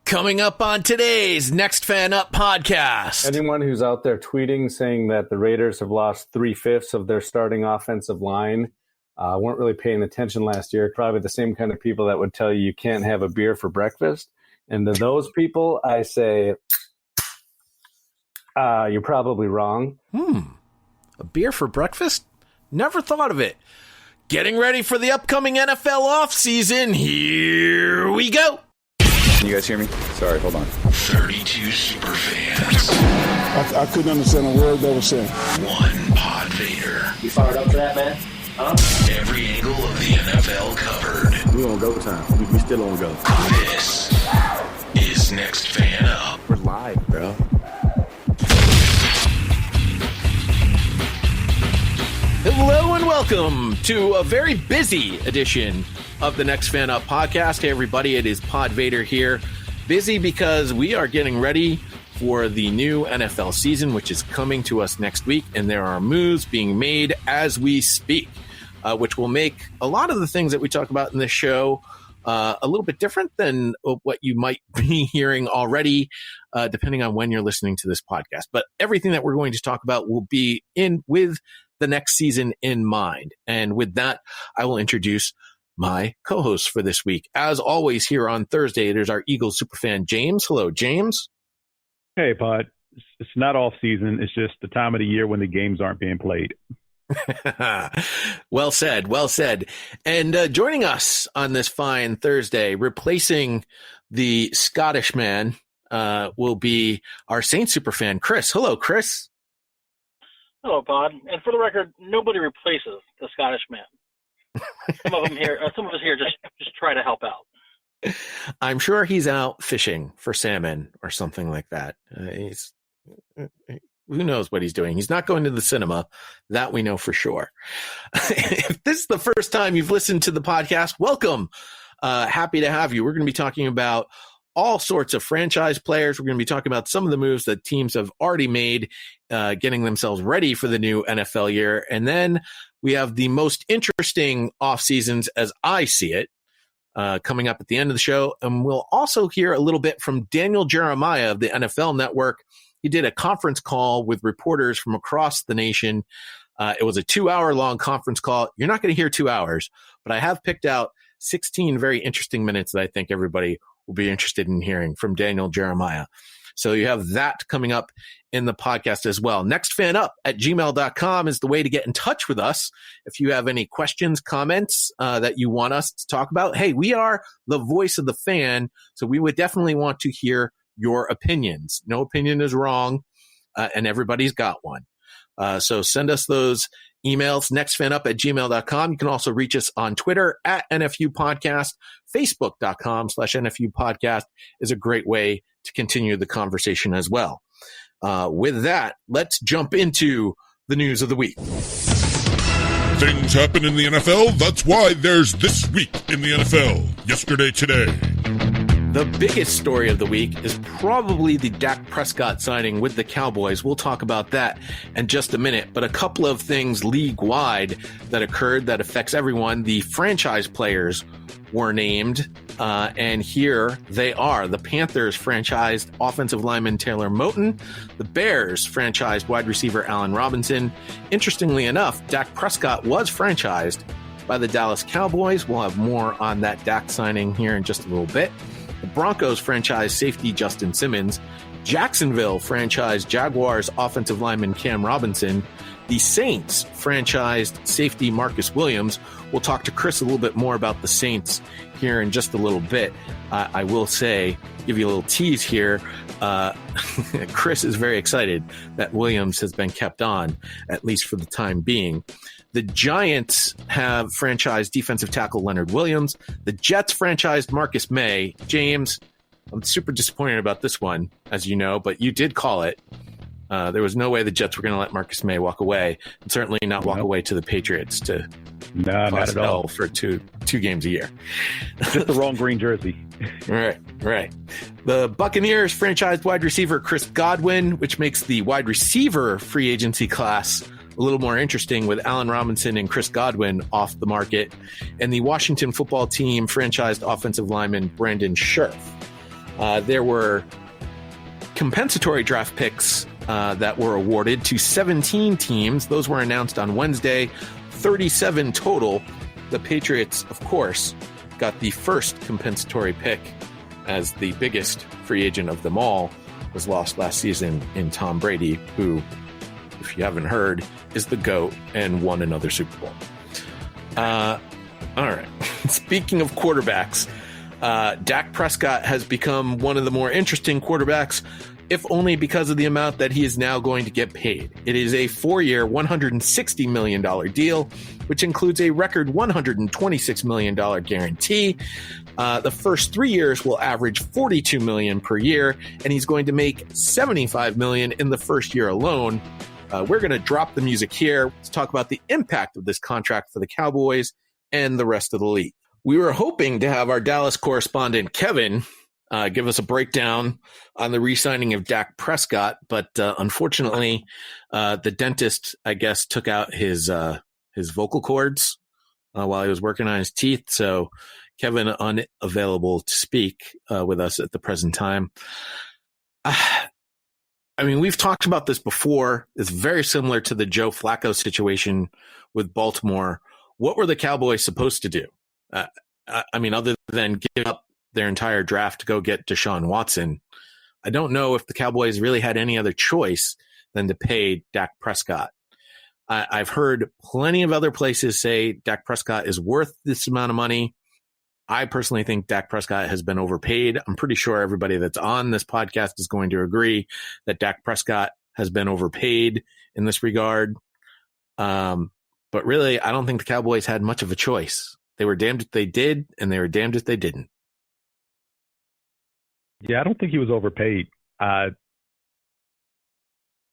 Coming up on today's Next Fan Up podcast. Anyone who's out there tweeting saying that the Raiders have lost 3/5 of their starting offensive line weren't really paying attention last year. Probably the same kind of people that would tell you can't have a beer for breakfast. And to those people, I say, you're probably wrong. A beer for breakfast? Never thought of it. Getting ready for the upcoming NFL offseason. Here we go. Can you guys hear me? Sorry, hold on. 32 super fans. I couldn't understand a word they were saying. One PodVader. You fired up for that, man? Huh? Every angle of the NFL covered. We on go time. We still on go. This is Next Fan Up. We're live, bro. Hello and welcome to a very busy edition of the Next Fan Up podcast. Hey, everybody, it is PodVader here. Busy because we are getting ready for the new NFL season, which is coming to us next week, and there are moves being made as we speak, which will make a lot of the things that we talk about in this show a little bit different than what you might be hearing already, depending on when you're listening to this podcast. But everything that we're going to talk about will be in with the next season in mind. And with that, I will introduce my co-host for this week. As always, here on Thursday, there's our Eagles superfan, James. Hello, James. Hey, Pod. It's not off season. It's just the time of the year when the games aren't being played. Well said. Well said. And joining us on this fine Thursday, replacing the Scottish man, will be our Saints superfan, Chris. Hello, Chris. Hello, Pod. And for the record, nobody replaces the Scottish man. Some of us here just try to help out. I'm sure he's out fishing for salmon or something like that. Who knows what he's doing? He's not going to the cinema. That we know for sure. If this is the first time you've listened to the podcast, welcome. Happy to have you. We're going to be talking about all sorts of franchise players. We're going to be talking about some of the moves that teams have already made, getting themselves ready for the new NFL year. And then we have the most interesting off seasons as I see it, coming up at the end of the show. And we'll also hear a little bit from Daniel Jeremiah of the NFL Network. He did a conference call with reporters from across the nation. It was a 2-hour long conference call. You're not going to hear 2 hours, but I have picked out 16 very interesting minutes that I think everybody will be interested in hearing from Daniel Jeremiah. So you have that coming up in the podcast as well. nextfanup@gmail.com is the way to get in touch with us. If you have any questions, comments that you want us to talk about, hey, we are the voice of the fan, so we would definitely want to hear your opinions. No opinion is wrong, and everybody's got one. So send us those emails, nextfanup@gmail.com. You can also reach us on Twitter @NFU Podcast. Facebook.com/NFU Podcast is a great way to continue the conversation as well. With that, let's jump into the news of the week. Things happen in the NFL. That's why there's This Week in the NFL. Yesterday, today. The biggest story of the week is probably the Dak Prescott signing with the Cowboys. We'll talk about that in just a minute, but a couple of things league-wide that occurred that affects everyone. The franchise players were named, and here they are. The Panthers franchised offensive lineman Taylor Moton. The Bears franchised wide receiver Allen Robinson. Interestingly enough, Dak Prescott was franchised by the Dallas Cowboys. We'll have more on that Dak signing here in just a little bit. The Broncos franchised safety Justin Simmons. Jacksonville franchised Jaguars offensive lineman Cam Robinson. The Saints franchised safety Marcus Williams. We'll talk to Chris a little bit more about the Saints here in just a little bit. I will say, give you a little tease here, Chris is very excited that Williams has been kept on, at least for the time being. The Giants have franchised defensive tackle Leonard Williams. The Jets franchised Marcus May. James, I'm super disappointed about this one, as you know, but you did call it. There was no way the Jets were going to let Marcus May walk away, and certainly not walk away to the Patriots to not at all for two games a year. Just the wrong green jersey. Right. The Buccaneers franchised wide receiver Chris Godwin, which makes the wide receiver free agency class a little more interesting with Allen Robinson and Chris Godwin off the market. And the Washington football team franchised offensive lineman Brandon Scherf. There were compensatory draft picks that were awarded to 17 teams. Those were announced on Wednesday, 37 total. The Patriots, of course, got the first compensatory pick, as the biggest free agent of them all was lost last season in Tom Brady, who, if you haven't heard, is the GOAT and won another Super Bowl. All right. Speaking of quarterbacks, Dak Prescott has become one of the more interesting quarterbacks, if only because of the amount that he is now going to get paid. It is a 4-year, $160 million deal, which includes a record $126 million guarantee. The first 3 years will average $42 million per year, and he's going to make $75 million in the first year alone. We're going to drop the music here to talk about the impact of this contract for the Cowboys and the rest of the league. We were hoping to have our Dallas correspondent, Kevin, give us a breakdown on the re-signing of Dak Prescott, but unfortunately, the dentist, I guess, took out his vocal cords while he was working on his teeth. So Kevin unavailable to speak with us at the present time. I mean, we've talked about this before. It's very similar to the Joe Flacco situation with Baltimore. What were the Cowboys supposed to do? I mean, other than give up their entire draft to go get Deshaun Watson, I don't know if the Cowboys really had any other choice than to pay Dak Prescott. I've heard plenty of other places say Dak Prescott is worth this amount of money. I personally think Dak Prescott has been overpaid. I'm pretty sure everybody that's on this podcast is going to agree that Dak Prescott has been overpaid in this regard. But really, I don't think the Cowboys had much of a choice. They were damned if they did, and they were damned if they didn't. Yeah, I don't think he was overpaid. Let's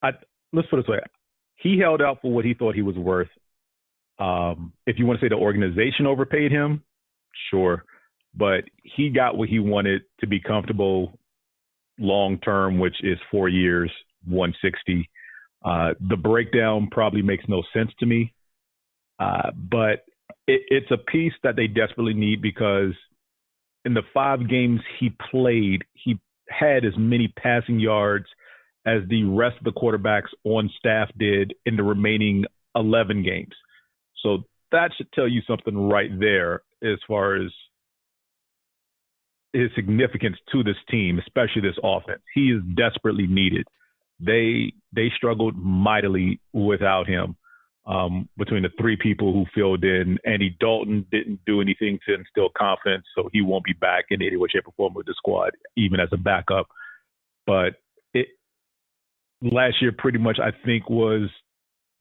put it this way. He held out for what he thought he was worth. If you want to say the organization overpaid him, sure. But he got what he wanted to be comfortable long-term, which is 4 years, 160. The breakdown probably makes no sense to me. But it's a piece that they desperately need, because in the 5 games he played, he had as many passing yards as the rest of the quarterbacks on staff did in the remaining 11 games. So that should tell you something right there as far as his significance to this team, especially this offense. He is desperately needed. They struggled mightily without him. Between the 3 people who filled in, Andy Dalton didn't do anything to instill confidence, so he won't be back in any way, shape, or form with the squad, even as a backup. But last year pretty much, I think, was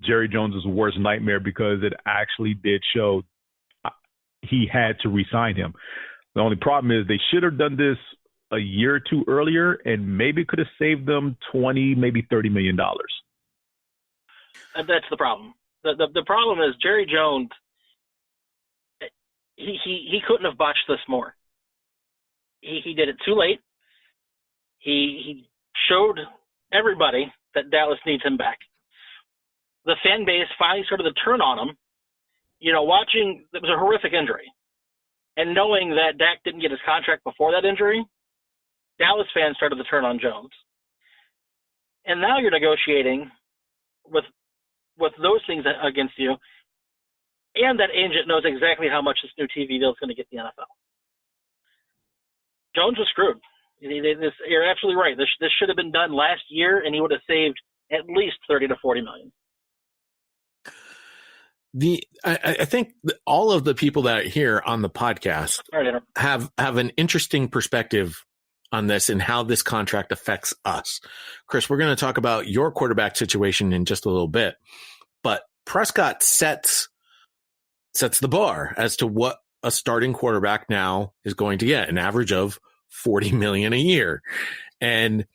Jerry Jones's worst nightmare, because it actually did show he had to re-sign him. The only problem is they should have done this a year or 2 earlier, and maybe could have saved them $20, maybe $30 million. That's the problem. The problem is Jerry Jones. He couldn't have botched this more. He did it too late. He showed everybody that Dallas needs him back. The fan base finally started to turn on him. You know, watching, it was a horrific injury. And knowing that Dak didn't get his contract before that injury, Dallas fans started to turn on Jones. And now you're negotiating with those things against you, and that agent knows exactly how much this new TV deal is going to get the NFL. Jones was screwed. You're absolutely right. This should have been done last year, and he would have saved at least $30 to $40 million. I think all of the people that are here on the podcast have an interesting perspective on this and how this contract affects us. Chris, we're going to talk about your quarterback situation in just a little bit, but Prescott sets the bar as to what a starting quarterback now is going to get, an average of $40 million a year. And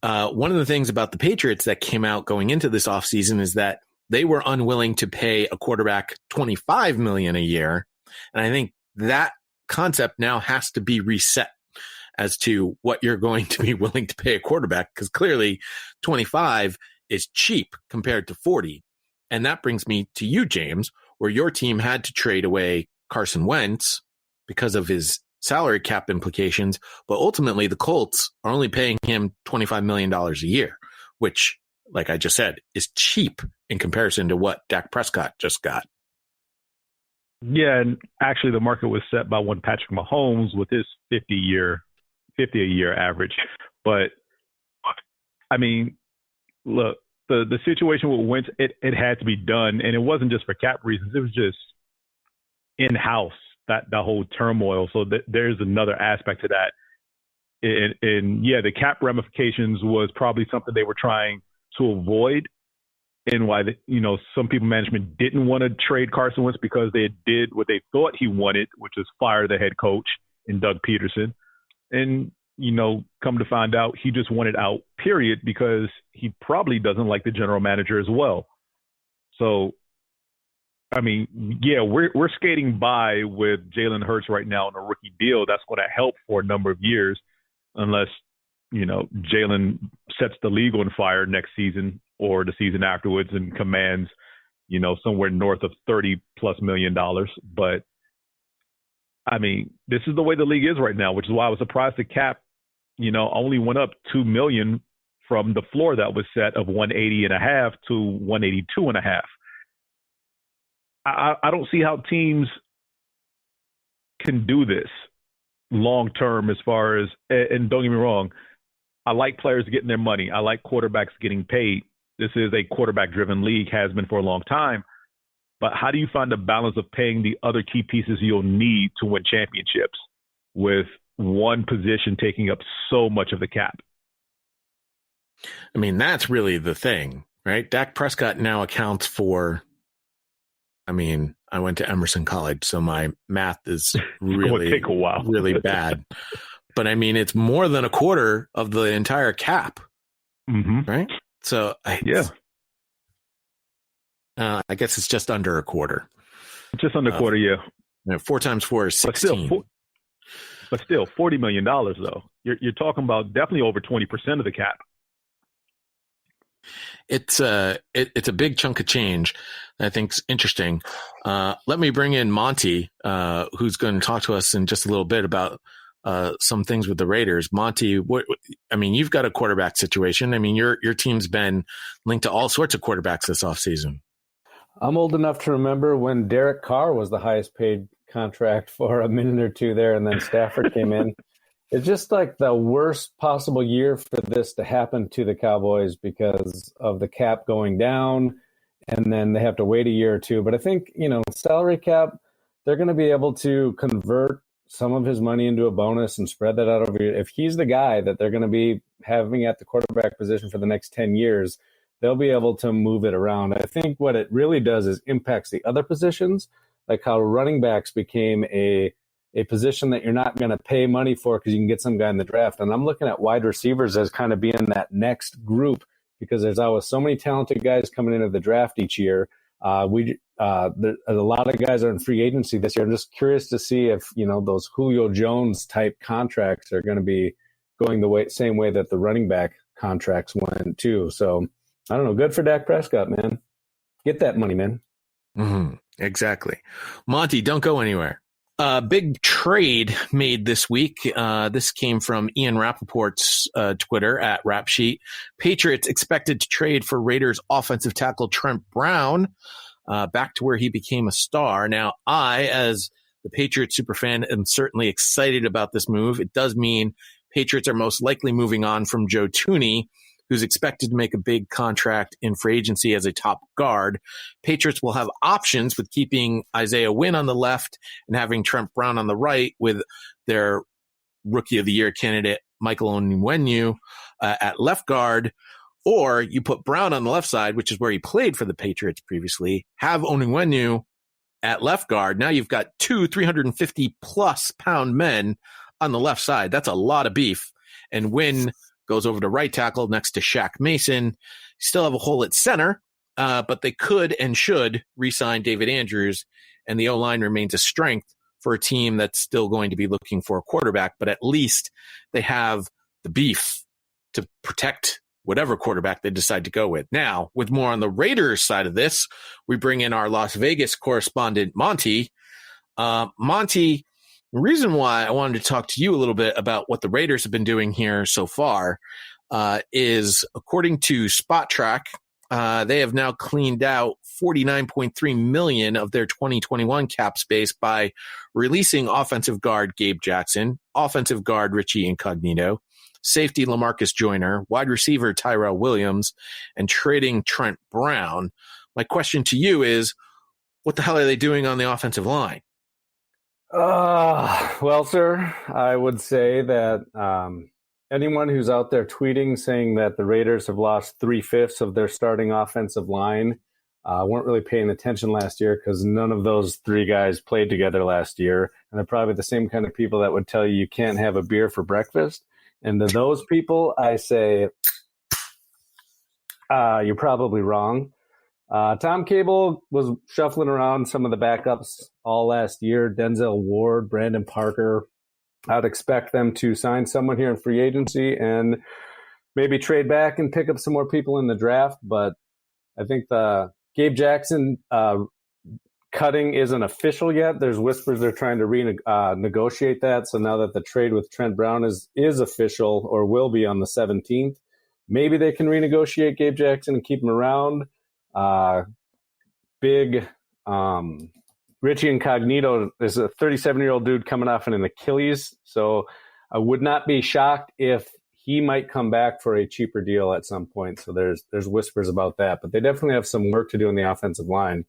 one of the things about the Patriots that came out going into this offseason is that they were unwilling to pay a quarterback $25 million a year. And I think that concept now has to be reset as to what you're going to be willing to pay a quarterback, because clearly 25 is cheap compared to 40. And that brings me to you, James, where your team had to trade away Carson Wentz because of his salary cap implications, but ultimately the Colts are only paying him $25 million a year, which, like I just said, is cheap in comparison to what Dak Prescott just got. Yeah, and actually the market was set by one Patrick Mahomes with his 50 a year average. But I mean, look, the situation with Wentz, it had to be done, and it wasn't just for cap reasons. It was just in-house, that whole turmoil. So there's another aspect to that. And yeah, the cap ramifications was probably something they were trying to avoid, and why some people management didn't want to trade Carson Wentz because they did what they thought he wanted, which was fire the head coach in Doug Peterson. And come to find out, he just wanted out, period, because he probably doesn't like the general manager as well. So, I mean, yeah, we're skating by with Jalen Hurts right now on a rookie deal. That's going to help for a number of years, unless Jalen sets the league on fire next season or the season afterwards and commands, somewhere north of $30+ million. But I mean, this is the way the league is right now, which is why I was surprised the cap, only went up $2 million from the floor that was set of 180.5 to 182.5. I don't see how teams can do this long term as far as, and don't get me wrong, I like players getting their money. I like quarterbacks getting paid. This is a quarterback-driven league, has been for a long time. But how do you find the balance of paying the other key pieces you'll need to win championships with one position taking up so much of the cap? I mean, that's really the thing, right? Dak Prescott now accounts for, I mean, I went to Emerson College, so my math is really, take a while. really bad. But I mean, it's more than a quarter of the entire cap, right? So I guess it's just under a quarter. Just under a quarter, yeah. 4 times 4 is 16. But still, $40 million though. You're talking about definitely over 20% of the cap. It's a big chunk of change that I think's interesting. Let me bring in Monty, who's going to talk to us in just a little bit about some things with the Raiders. Monty, you've got a quarterback situation. I mean, your team's been linked to all sorts of quarterbacks this offseason. I'm old enough to remember when Derek Carr was the highest paid contract for a minute or two there, and then Stafford came in. It's just like the worst possible year for this to happen to the Cowboys because of the cap going down, and then they have to wait a year or two. But I think, salary cap, they're going to be able to convert some of his money into a bonus and spread that out over. If he's the guy that they're going to be having at the quarterback position for the next 10 years, they'll be able to move it around. I think what it really does is impacts the other positions, like how running backs became a position that you're not going to pay money for because you can get some guy in the draft. And I'm looking at wide receivers as kind of being that next group because there's always so many talented guys coming into the draft each year. A lot of guys are in free agency this year. I'm just curious to see if, those Julio Jones type contracts are going to be going the same way that the running back contracts went too. So I don't know. Good for Dak Prescott, man. Get that money, man. Mm-hmm. Exactly. Monty, don't go anywhere. Big trade made this week. This came from Ian Rappaport's Twitter at Rapsheet. Patriots expected to trade for Raiders offensive tackle Trent Brown back to where he became a star. Now, I, as the Patriots superfan, am certainly excited about this move. It does mean Patriots are most likely moving on from Joe Thuney, who's expected to make a big contract in free agency as a top guard. Patriots will have options with keeping Isaiah Wynn on the left and having Trent Brown on the right with their Rookie of the Year candidate, Michael Onwenu, at left guard. Or you put Brown on the left side, which is where he played for the Patriots previously, have Onwenu at left guard. Now you've got 2 350-plus pound men on the left side. That's a lot of beef. And Wynn goes over to right tackle next to Shaq Mason. You still have a hole at center, but they could and should re-sign David Andrews, and the O-line remains a strength for a team that's still going to be looking for a quarterback, but at least they have the beef to protect whatever quarterback they decide to go with. Now, with more on the Raiders side of this, we bring in our Las Vegas correspondent, Monty. Monty, The reason why I wanted to talk to you a little bit about what the Raiders have been doing here so far is, according to Spot Track, they have now cleaned out $49.3 million of their 2021 cap space by releasing offensive guard Gabe Jackson, offensive guard Richie Incognito, safety LaMarcus Joyner, wide receiver Tyrell Williams, and trading Trent Brown. My question to you is, what the hell are they doing on the offensive line? Well, sir, I would say that anyone who's out there tweeting saying that the Raiders have lost 3/5 of their starting offensive line weren't really paying attention last year, because none of those three guys played together last year. And they're probably the same kind of people that would tell you can't have a beer for breakfast. And to those people, I say, you're probably wrong. Tom Cable was shuffling around some of the backups all last year. Denzel Ward, Brandon Parker. I'd expect them to sign someone here in free agency and maybe trade back and pick up some more people in the draft. But I think the Gabe Jackson cutting isn't official yet. There's whispers they're trying to negotiate that. So now that the trade with Trent Brown is official, or will be on the 17th, maybe they can renegotiate Gabe Jackson and keep him around. Richie Incognito is a 37-year-old dude coming off an Achilles, so I would not be shocked if he might come back for a cheaper deal at some point. So there's whispers about that, but they definitely have some work to do in the offensive line.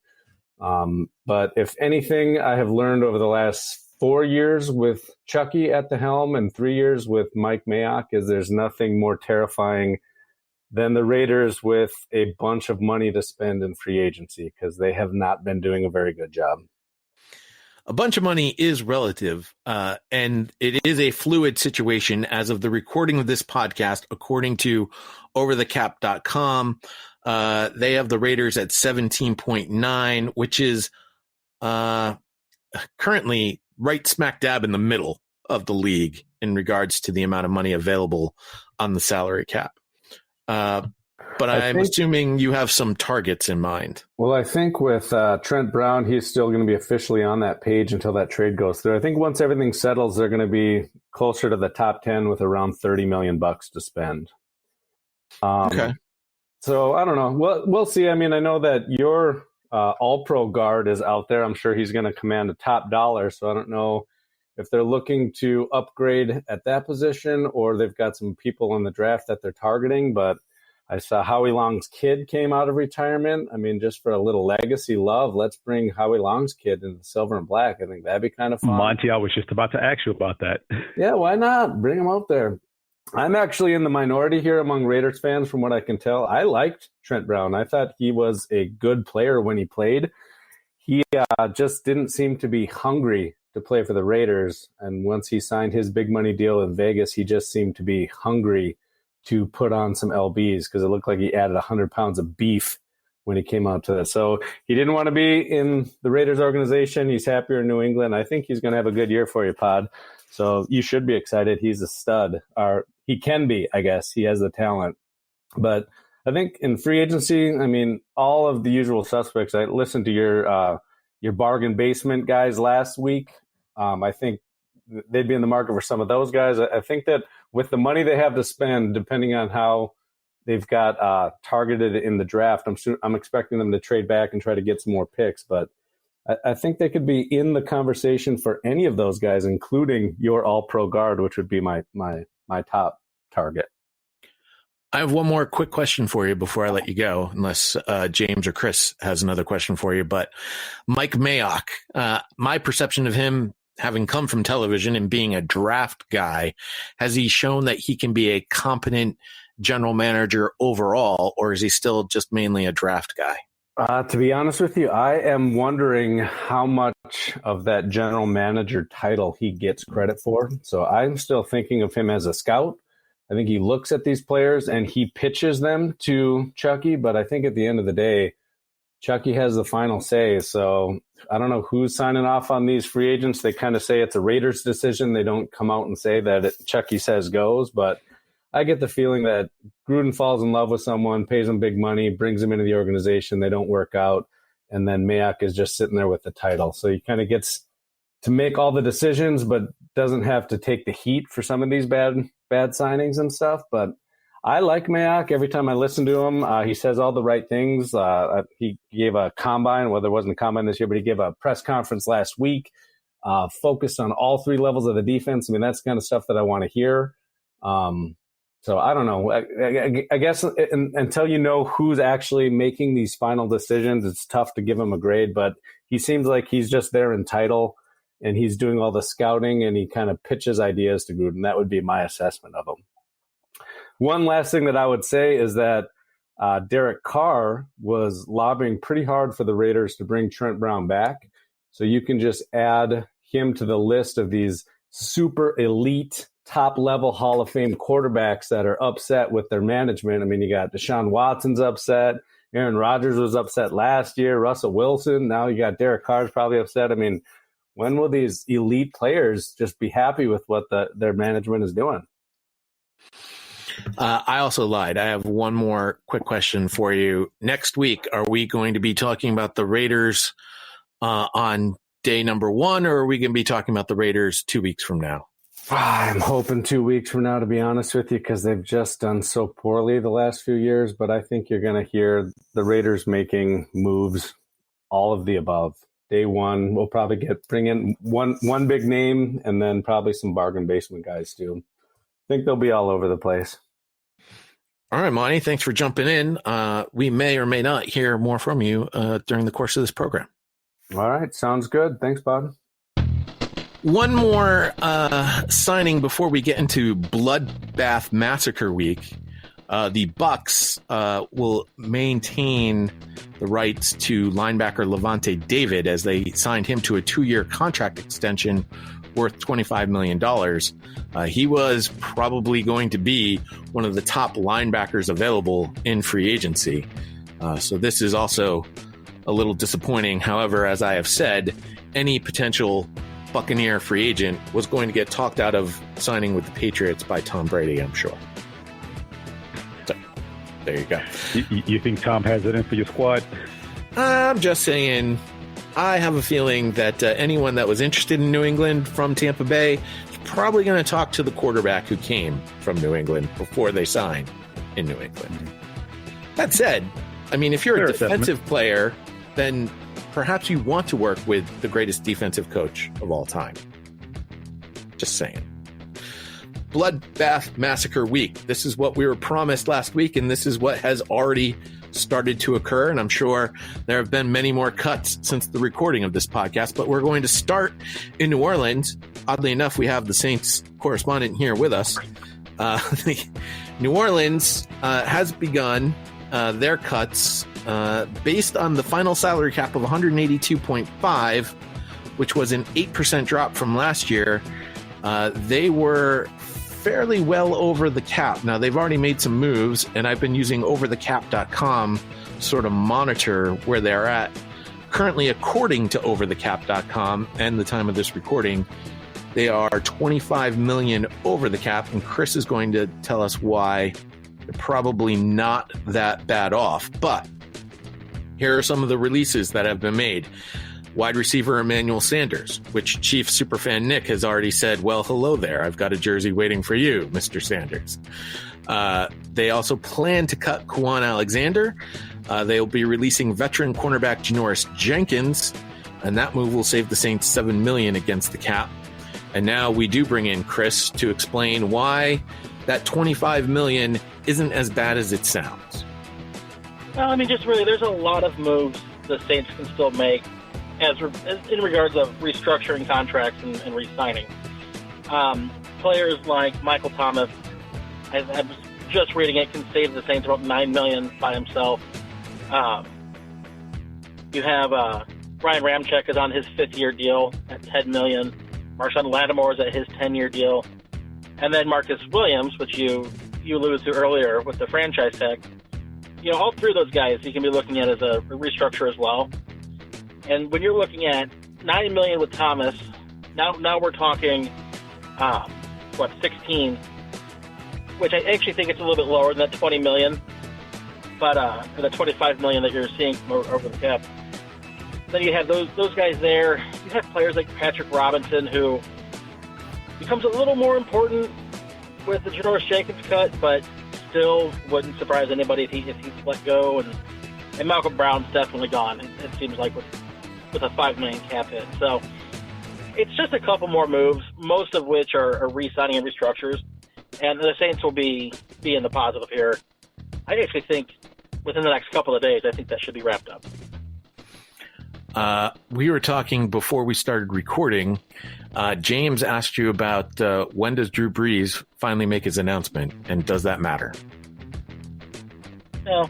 But if anything, I have learned over the last 4 years with Chucky at the helm and 3 years with Mike Mayock is there's nothing more terrifying than the Raiders with a bunch of money to spend in free agency, because they have not been doing a very good job. A bunch of money is relative, and it is a fluid situation as of the recording of this podcast. According to overthecap.com, they have the Raiders at 17.9, which is currently right smack dab in the middle of the league in regards to the amount of money available on the salary cap. But I'm assuming you have some targets in mind. Well, I think with Trent Brown, he's still going to be officially on that page until that trade goes through. I think once everything settles, they're going to be closer to the top 10 with around $30 million to spend. Okay. So I don't know. We'll see. I mean, I know that your all-pro guard is out there. I'm sure he's going to command a top dollar. So I don't know if they're looking to upgrade at that position or they've got some people in the draft that they're targeting. But I saw Howie Long's kid came out of retirement. I mean, just for a little legacy love, let's bring Howie Long's kid into silver and black. I think that'd be kind of fun. Monty, I was just about to ask you about that. Yeah, why not? Bring him out there. I'm actually in the minority here among Raiders fans from what I can tell. I liked Trent Brown. I thought he was a good player when he played. He just didn't seem to be hungry to play for the Raiders. And once he signed his big money deal in Vegas, he just seemed to be hungry to put on some LBs because it looked like he added 100 pounds of beef when he came out to this. So he didn't want to be in the Raiders organization. He's happier in New England. I think he's going to have a good year for you, Pod. So you should be excited. He's a stud. Or he can be, I guess. He has the talent. But I think in free agency, I mean, all of the usual suspects. I listened to your bargain basement guys last week. I think they'd be in the market for some of those guys. I think that with the money they have to spend, depending on how they've got targeted in the draft, I'm expecting them to trade back and try to get some more picks. But I think they could be in the conversation for any of those guys, including your all-pro guard, which would be my top target. I have one more quick question for you before I let you go, unless James or Chris has another question for you. But Mike Mayock, my perception of him, having come from television and being a draft guy, has he shown that he can be a competent general manager overall, or is he still just mainly a draft guy? To be honest with you, I am wondering how much of that general manager title he gets credit for. So I'm still thinking of him as a scout. I think he looks at these players and he pitches them to Chucky, but I think at the end of the day, Chucky has the final say. So I don't know who's signing off on these free agents. They kind of say it's a Raiders decision. They don't come out and say that Chucky says goes, but I get the feeling that Gruden falls in love with someone, pays them big money, brings them into the organization. They don't work out. And then Mayock is just sitting there with the title. So he kind of gets to make all the decisions, but doesn't have to take the heat for some of these bad signings and stuff. But I like Mayock. Every time I listen to him, he says all the right things. He gave a combine, well, there wasn't a combine this year, but he gave a press conference last week, focused on all three levels of the defense. I mean, that's the kind of stuff that I want to hear. So I don't know. I guess until you know who's actually making these final decisions, it's tough to give him a grade. But he seems like he's just there in title, and he's doing all the scouting, and he kind of pitches ideas to Gruden. That would be my assessment of him. One last thing that I would say is that Derek Carr was lobbying pretty hard for the Raiders to bring Trent Brown back. So you can just add him to the list of these super elite, top-level Hall of Fame quarterbacks that are upset with their management. I mean, you got Deshaun Watson's upset. Aaron Rodgers was upset last year. Russell Wilson. Now you got Derek Carr's probably upset. I mean, when will these elite players just be happy with what their management is doing? I also lied. I have one more quick question for you. Next week, are we going to be talking about the Raiders on day number 1, or are we going to be talking about the Raiders 2 weeks from now? I'm hoping 2 weeks from now, to be honest with you, because they've just done so poorly the last few years. But I think you're going to hear the Raiders making moves, all of the above. Day 1, we'll probably bring in one big name, and then probably some bargain basement guys too. I think they'll be all over the place. All right, Monty, thanks for jumping in. We may or may not hear more from you during the course of this program. All right, sounds good. Thanks, Bob. One more signing before we get into Bloodbath Massacre week. The Bucs will maintain the rights to linebacker Levante David as they signed him to a 2-year contract extension worth $25 million. He was probably going to be one of the top linebackers available in free agency. So this is also a little disappointing. However, as I have said, any potential Buccaneer free agent was going to get talked out of signing with the Patriots by Tom Brady, I'm sure. So, there you go. You think Tom has it in for your squad? I'm just saying, I have a feeling that anyone that was interested in New England from Tampa Bay is probably going to talk to the quarterback who came from New England before they signed in New England. That said, I mean, if you're a defensive player, then perhaps you want to work with the greatest defensive coach of all time. Just saying. Bloodbath Massacre week. This is what we were promised last week, and this is what has already started to occur. And I'm sure there have been many more cuts since the recording of this podcast, but we're going to start in New Orleans. Oddly enough, we have the Saints correspondent here with us. New Orleans has begun their cuts based on the final salary cap of 182.5, which was an 8% drop from last year. They were fairly well over the cap. Now, they've already made some moves, and I've been using overthecap.com to sort of monitor where they're at. Currently, according to overthecap.com and the time of this recording, they are $25 million over the cap, and Chris is going to tell us why they're probably not that bad off. But here are some of the releases that have been made. Wide receiver Emmanuel Sanders, which Chief superfan Nick has already said, well, hello there. I've got a jersey waiting for you, Mr. Sanders. They also plan to cut Quan Alexander. They'll be releasing veteran cornerback Janoris Jenkins, and that move will save the Saints $7 million against the cap. And now we do bring in Chris to explain why that $25 million isn't as bad as it sounds. Well, I mean, just really, there's a lot of moves the Saints can still make as in regards of restructuring contracts and re-signing. Players like Michael Thomas, I was just reading it, can save the Saints about $9 million by himself. You have Ryan Ramczyk is on his 5th-year deal at $10 million. Marshawn Lattimore is at his 10-year deal. And then Marcus Williams, which you alluded to earlier with the franchise tag. You know, all three of those guys you can be looking at as a restructure as well. And when you're looking at $9 million with Thomas, now we're talking, 16, which I actually think it's a little bit lower than that $20 million, but for the $25 million that you're seeing over the cap. Then you have those guys there. You have players like Patrick Robinson, who becomes a little more important with the Janoris Jenkins cut, but still wouldn't surprise anybody if he's let go. And Malcolm Brown's definitely gone, it seems like, with a $5 million cap hit. So it's just a couple more moves, most of which are re-signing and restructures. And the Saints will be in the positive here. I actually think within the next couple of days, I think that should be wrapped up. We were talking before we started recording. James asked you about when does Drew Brees finally make his announcement, and does that matter? No,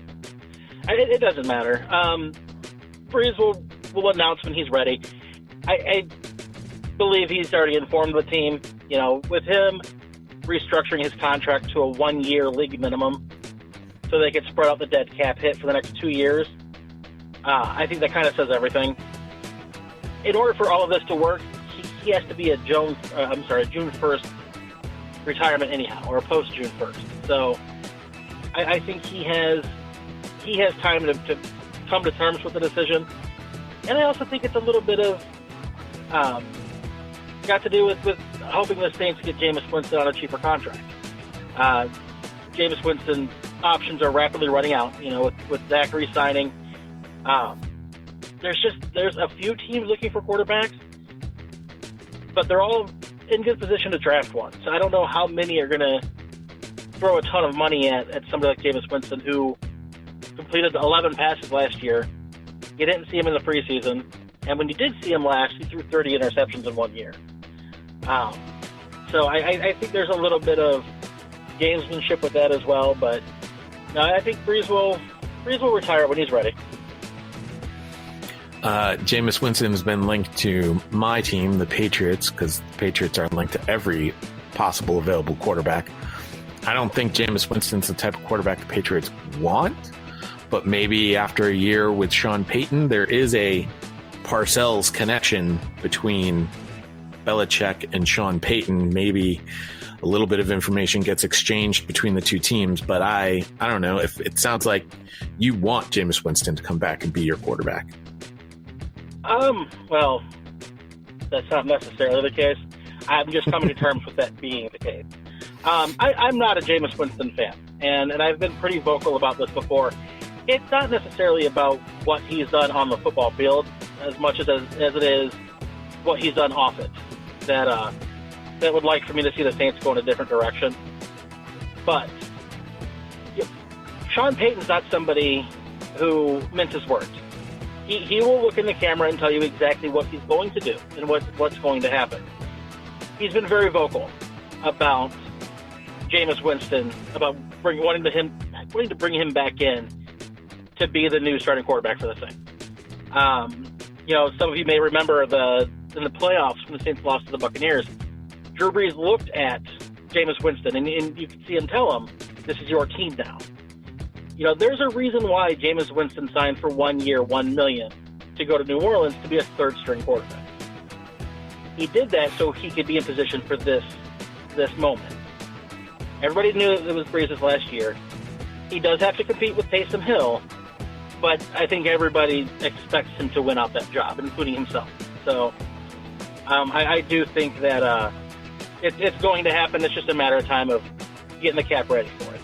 it doesn't matter. Brees will announce when he's ready. I believe he's already informed the team. You know, with him restructuring his contract to a 1-year league minimum so they could spread out the dead cap hit for the next 2 years. I think that kind of says everything. In order for all of this to work, he has to be a June 1st retirement anyhow, or a post June 1st. So I think he has time to come to terms with the decision. And I also think it's a little bit of got to do with hoping the Saints get Jameis Winston on a cheaper contract. Jameis Winston options are rapidly running out. You know, with Dak re-signing. There's a few teams looking for quarterbacks, but they're all in good position to draft one. So I don't know how many are going to throw a ton of money at somebody like Jameis Winston, who completed 11 passes last year. You didn't see him in the preseason, and when you did see him last, he threw 30 interceptions in 1 year. So I think there's a little bit of gamesmanship with that as well, but no, I think Brees will retire when he's ready. Jameis Winston has been linked to my team, the Patriots, because the Patriots are linked to every possible available quarterback. I don't think Jameis Winston's the type of quarterback the Patriots want, but maybe after a year with Sean Payton, there is a Parcells connection between Belichick and Sean Payton. Maybe a little bit of information gets exchanged between the two teams, but I don't know. If it sounds like you want Jameis Winston to come back and be your quarterback. Well, that's not necessarily the case. I'm just coming to terms with that being the case. I'm not a Jameis Winston fan, and I've been pretty vocal about this before. It's not necessarily about what he's done on the football field as much as it is what he's done off it. That would like for me to see the Saints go in a different direction. But Sean Payton's not somebody who minces words. He will look in the camera and tell you exactly what he's going to do and what's going to happen. He's been very vocal about Jameis Winston, about wanting to bring him back in to be the new starting quarterback for the Saints. Some of you may remember in the playoffs when the Saints lost to the Buccaneers, Drew Brees looked at Jameis Winston, and you could see him tell him, "This is your team now." You know, there's a reason why Jameis Winston signed for 1 year, $1 million to go to New Orleans to be a third-string quarterback. He did that so he could be in position for this moment. Everybody knew it was Brees' last year. He does have to compete with Taysom Hill, but I think everybody expects him to win out that job, including himself. So I do think that it's going to happen. It's just a matter of time of getting the cap ready for it.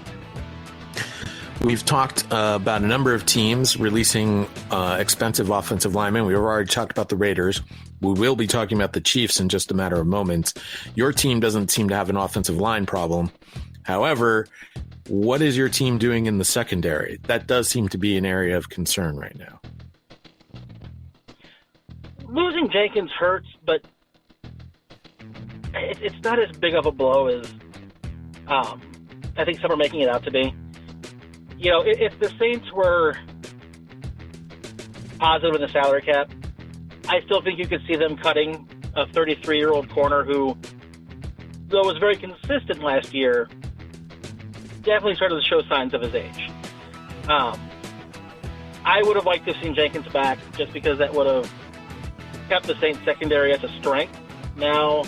We've talked about a number of teams releasing expensive offensive linemen. We've already talked about the Raiders. We will be talking about the Chiefs in just a matter of moments. Your team doesn't seem to have an offensive line problem. However, what is your team doing in the secondary? That does seem to be an area of concern right now. Losing Jenkins hurts, but it's not as big of a blow as I think some are making it out to be. You know, if the Saints were positive in the salary cap, I still think you could see them cutting a 33-year-old corner who, though was very consistent last year, definitely started to show signs of his age. I would have liked to have seen Jenkins back just because that would have kept the Saints secondary as a strength. Now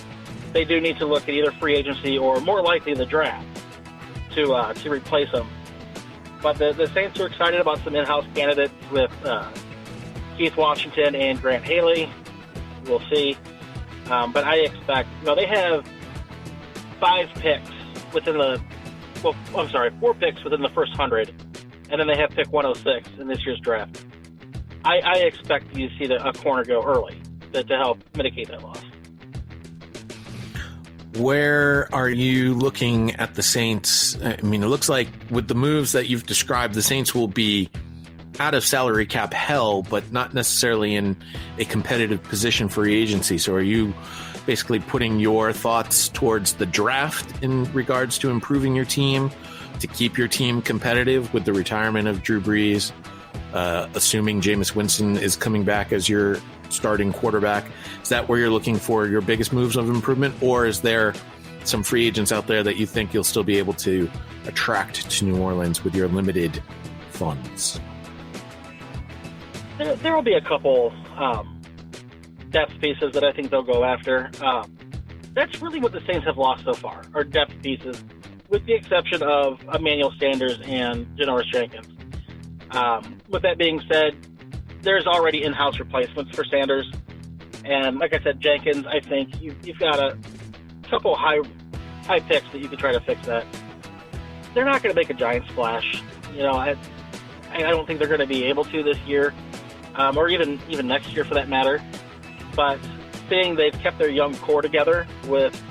they do need to look at either free agency or more likely the draft to replace him. But the Saints are excited about some in-house candidates with Keith Washington and Grant Haley. We'll see. But I expect, they have 4 picks within the first 100, and then they have pick 106 in this year's draft. I expect you to see a corner go early to help mitigate that loss. Where are you looking at the Saints? I mean, it looks like with the moves that you've described, the Saints will be out of salary cap hell, but not necessarily in a competitive position for free agency. So are you basically putting your thoughts towards the draft in regards to improving your team, to keep your team competitive with the retirement of Drew Brees, assuming Jameis Winston is coming back as your starting quarterback? Is that where you're looking for your biggest moves of improvement, or is there some free agents out there that you think you'll still be able to attract to New Orleans with your limited funds? There will be a couple depth pieces that I think they'll go after. That's really what the Saints have lost so far, are depth pieces, with the exception of Emmanuel Sanders and Janoris Jenkins. With that being said, there's already in-house replacements for Sanders. And like I said, Jenkins, I think you've got a couple high picks that you could try to fix that. They're not going to make a giant splash. I don't think they're going to be able to this year, or even next year for that matter. But seeing they've kept their young core together with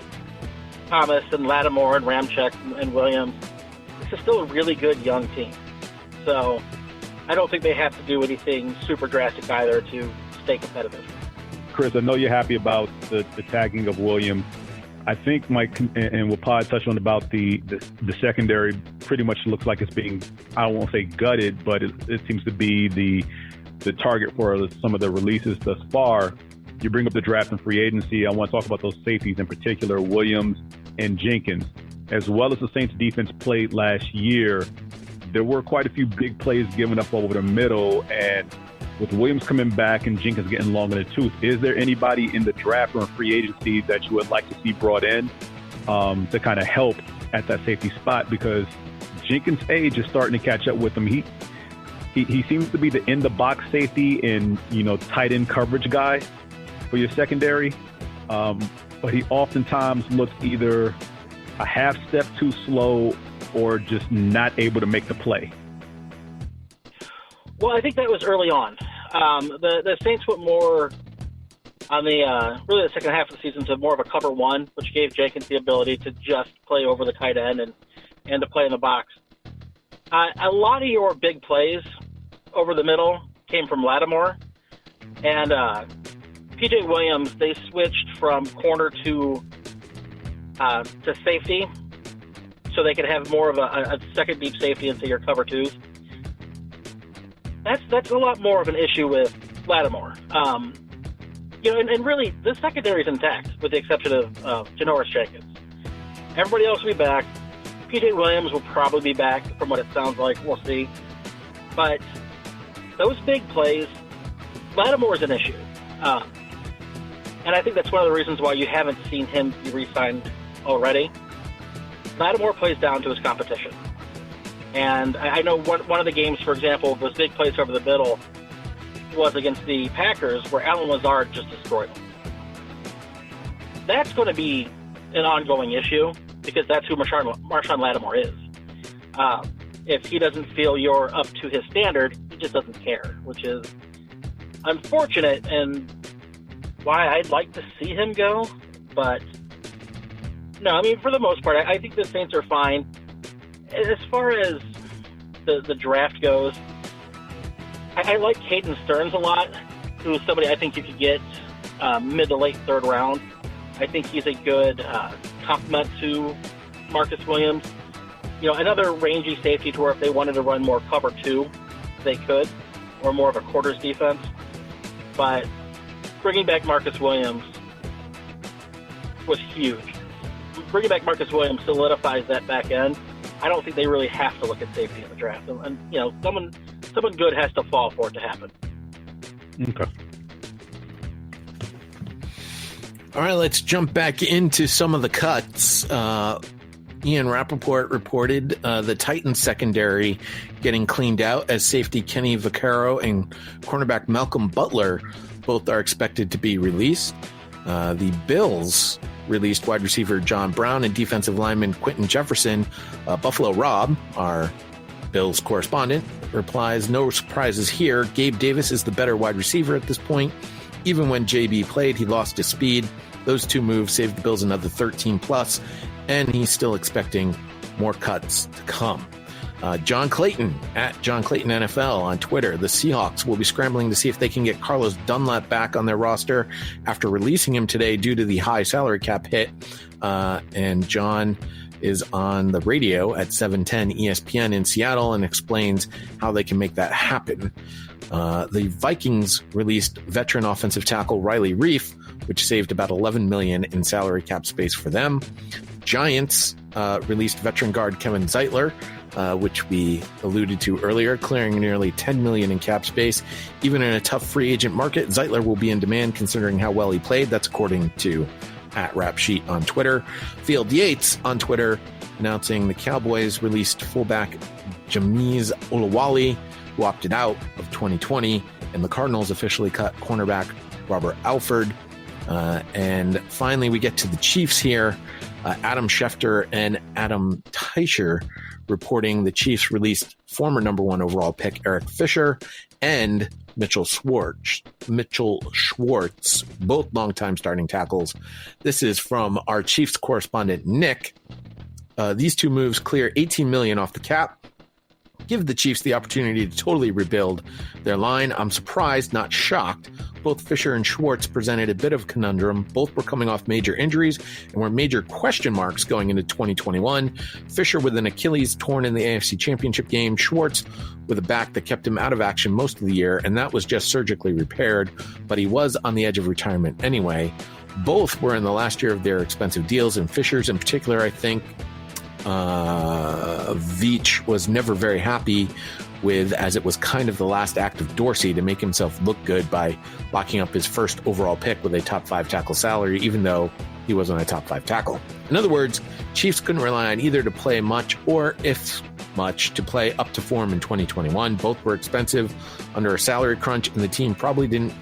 Thomas and Lattimore and Ramczyk and Williams, this is still a really good young team. So I don't think they have to do anything super drastic either to stay competitive. Chris, I know you're happy about the tagging of Williams. I think Mike and what Pod touched on about the secondary pretty much looks like it's being, I won't say gutted, but it seems to be the target for some of the releases thus far. You bring up the draft and free agency. I want to talk about those safeties in particular, Williams and Jenkins. As well as the Saints defense played last year, there were quite a few big plays given up over the middle, and with Williams coming back and Jenkins getting long in the tooth, is there anybody in the draft or in free agency that you would like to see brought in to kind of help at that safety spot? Because Jenkins' age is starting to catch up with him. He seems to be the in-the-box safety and, tight end coverage guy for your secondary, but he oftentimes looks either a half step too slow or just not able to make the play. Well, I think that was early on. The Saints went more on really the second half of the season to more of a cover one, which gave Jenkins the ability to just play over the tight end and to play in the box. A lot of your big plays over the middle came from Lattimore, and P.J. Williams, they switched from corner to safety, so they could have more of a second deep safety into your cover twos. That's a lot more of an issue with Lattimore. And really, the secondary is intact, with the exception of Janoris Jenkins. Everybody else will be back. P.J. Williams will probably be back, from what it sounds like. We'll see. But those big plays, Lattimore is an issue. And I think that's one of the reasons why you haven't seen him be re-signed already. Lattimore plays down to his competition. And I know one of the games, for example, those big plays over the middle was against the Packers, where Alan Lazard just destroyed them. That's going to be an ongoing issue, because that's who Marshawn Lattimore is. If he doesn't feel you're up to his standard, he just doesn't care, which is unfortunate and why I'd like to see him go. But no, I mean, for the most part, I think the Saints are fine. As far as the draft goes, I like Caden Stearns a lot, who's somebody I think you could get mid to late third round. I think he's a good complement to Marcus Williams. Another rangy safety to where if they wanted to run more cover two, they could, or more of a quarters defense. But bringing back Marcus Williams was huge. Bringing back Marcus Williams solidifies that back end. I don't think they really have to look at safety in the draft. And someone good has to fall for it to happen. Okay. All right, let's jump back into some of the cuts. Ian Rappaport reported the Titans secondary getting cleaned out as safety Kenny Vaccaro and cornerback Malcolm Butler both are expected to be released. The Bills released wide receiver John Brown and defensive lineman Quentin Jefferson. Buffalo Rob, our Bills correspondent, replies, no surprises here. Gabe Davis is the better wide receiver at this point. Even when JB played, he lost his speed. Those two moves saved the Bills another 13 plus, and he's still expecting more cuts to come. John Clayton at John Clayton NFL on Twitter. The Seahawks will be scrambling to see if they can get Carlos Dunlap back on their roster after releasing him today due to the high salary cap hit. And John is on the radio at 710 ESPN in Seattle and explains how they can make that happen. The Vikings released veteran offensive tackle Riley Reif, which saved about $11 million in salary cap space for them. Giants released veteran guard Kevin Zeitler, which we alluded to earlier, clearing nearly $10 million in cap space. Even in a tough free agent market, Zeitler will be in demand considering how well he played. That's according to @RapSheet on Twitter. Field Yates on Twitter announcing the Cowboys released fullback Jameez Olawale, who opted out of 2020, and the Cardinals officially cut cornerback Robert Alford. And finally, we get to the Chiefs here. Adam Schefter and Adam Teicher reporting the Chiefs released former number 1 overall pick Eric Fisher and Mitchell Schwartz, both longtime starting tackles. This is from our Chiefs correspondent, Nick. These two moves clear $18 million off the cap, give the Chiefs the opportunity to totally rebuild their line. I'm surprised, not shocked. Both Fisher and Schwartz presented a bit of a conundrum. Both were coming off major injuries and were major question marks going into 2021. Fisher with an Achilles torn in the AFC Championship game. Schwartz with a back that kept him out of action most of the year, and that was just surgically repaired, but he was on the edge of retirement anyway. Both were in the last year of their expensive deals, and Fisher's in particular, I think, Veach was never very happy with, as it was kind of the last act of Dorsey to make himself look good by locking up his first overall pick with a top 5 tackle salary, even though he wasn't a top 5 tackle. In other words, Chiefs couldn't rely on either to play much or, if much, to play up to form in 2021. Both were expensive under a salary crunch, and the team probably didn't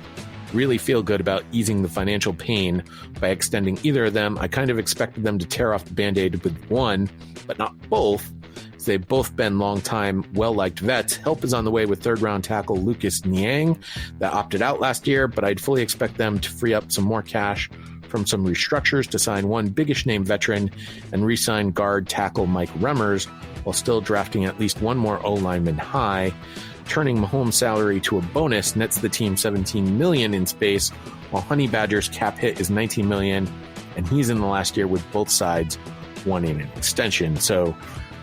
really feel good about easing the financial pain by extending either of them. I kind of expected them to tear off the Band-Aid with one, but not both, as they've both been long-time, well-liked vets. Help is on the way with third-round tackle Lucas Niang that opted out last year, but I'd fully expect them to free up some more cash from some restructures to sign one biggish-name veteran and re-sign guard tackle Mike Remmers, while still drafting at least one more O-lineman high. Turning Mahomes' salary to a bonus nets the team $17 million in space, while Honey Badger's cap hit is $19 million, and he's in the last year with both sides wanting an extension. So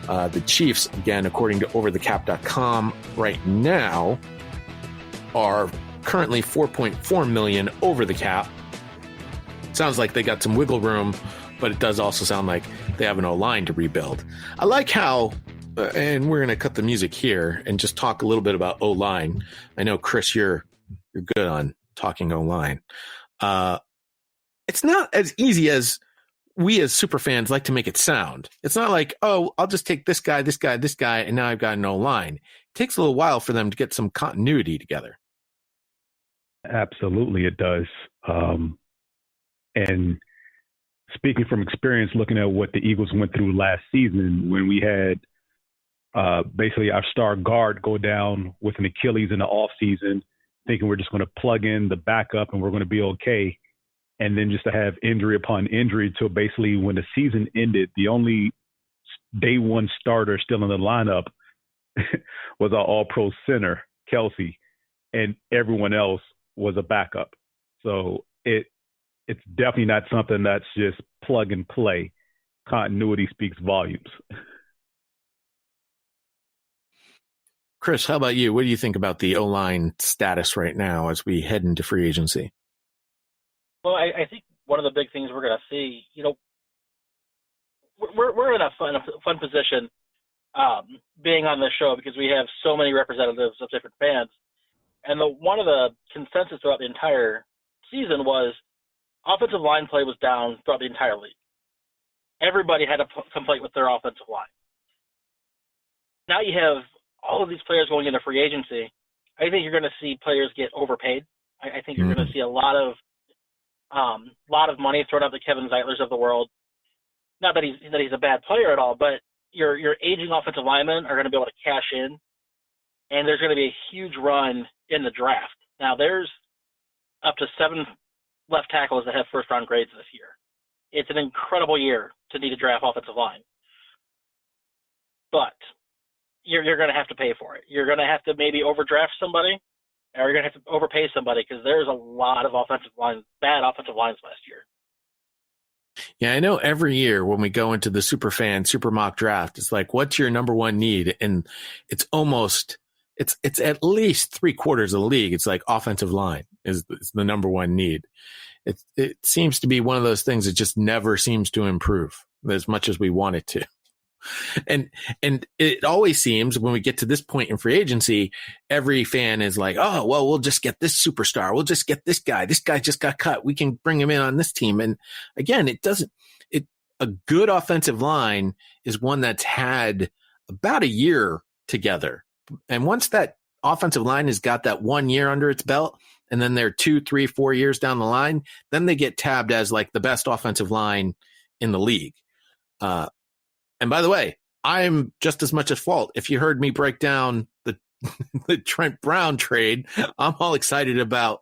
the Chiefs, again, according to overthecap.com, right now are currently $4.4 million over the cap. Sounds like they got some wiggle room, but it does also sound like they have an O-line to rebuild. I like how, and we're going to cut the music here and just talk a little bit about O-line. I know, Chris, you're good on talking O-line. It's not as easy as we as super fans like to make it sound. It's not like, oh, I'll just take this guy, and now I've got an O-line. It takes a little while for them to get some continuity together. Absolutely, it does. And speaking from experience, looking at what the Eagles went through last season when we had basically our star guard go down with an Achilles in the offseason, thinking we're just going to plug in the backup and we're going to be okay. And then just to have injury upon injury till basically when the season ended, the only day one starter still in the lineup was our all-pro center, Kelsey, and everyone else was a backup. So it's definitely not something that's just plug and play. Continuity speaks volumes. Chris, how about you? What do you think about the O-line status right now as we head into free agency? Well, I think one of the big things we're going to see, we're in a fun position being on this show because we have so many representatives of different fans. And one of the consensus throughout the entire season was offensive line play was down throughout the entire league. everybody had a complaint with their offensive line. Now you have all of these players going into free agency. I think you're going to see players get overpaid. I think you're going to see a lot of money thrown out to Kevin Zeitlers of the world. Not that he's a bad player at all, but your aging offensive linemen are going to be able to cash in, and there's going to be a huge run in the draft. Now there's up to 7 left tackles that have first-round grades this year. It's an incredible year to need to draft offensive line. But you're going to have to pay for it. You're going to have to maybe overdraft somebody, or you're going to have to overpay somebody, because there's a lot of bad offensive lines last year. Yeah, I know every year when we go into the super mock draft, it's like, what's your number one need? And it's at least 3/4 of the league. It's like offensive line is the number one need. It seems to be one of those things that just never seems to improve as much as we want it to. And it always seems when we get to this point in free agency, every fan is like, oh, well, we'll just get this superstar. We'll just get this guy. This guy just got cut. We can bring him in on this team. And again, a good offensive line is one that's had about a year together. And once that offensive line has got that 1 year under its belt, and then they're 2, 3, 4 years down the line, then they get tabbed as like the best offensive line in the league. And by the way, I'm just as much at fault. If you heard me break down the Trent Brown trade, I'm all excited about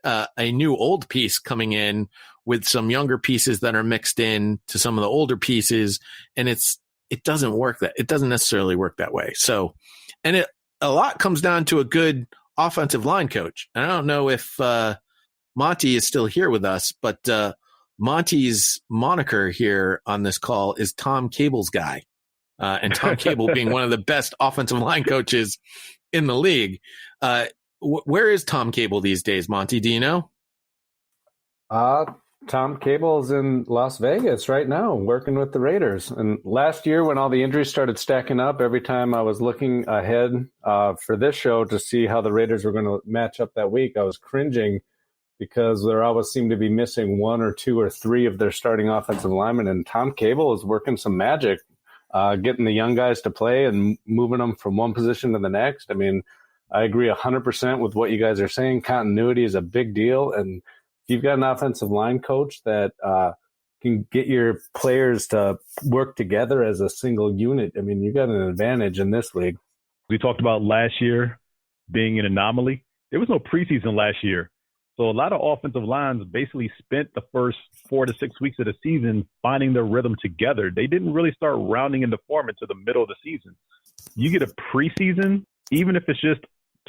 a new old piece coming in with some younger pieces that are mixed in to some of the older pieces. And it doesn't necessarily work that way. So, and a lot comes down to a good offensive line coach. And I don't know if Monty is still here with us, but Monty's moniker here on this call is Tom Cable's guy. And Tom Cable being one of the best offensive line coaches in the league. Where is Tom Cable these days, Monty? Do you know? Tom Cable's in Las Vegas right now, working with the Raiders. And last year, when all the injuries started stacking up, every time I was looking ahead for this show to see how the Raiders were going to match up that week, I was cringing because there always seemed to be missing 1 or 2 or 3 of their starting offensive linemen. And Tom Cable is working some magic, getting the young guys to play and moving them from one position to the next. I mean, I agree 100% with what you guys are saying. Continuity is a big deal. And if you've got an offensive line coach that can get your players to work together as a single unit, I mean, you got an advantage in this league. We talked about last year being an anomaly. There was no preseason last year. So a lot of offensive lines basically spent the first 4 to 6 weeks of the season finding their rhythm together. They didn't really start rounding into form until the middle of the season. You get a preseason, even if it's just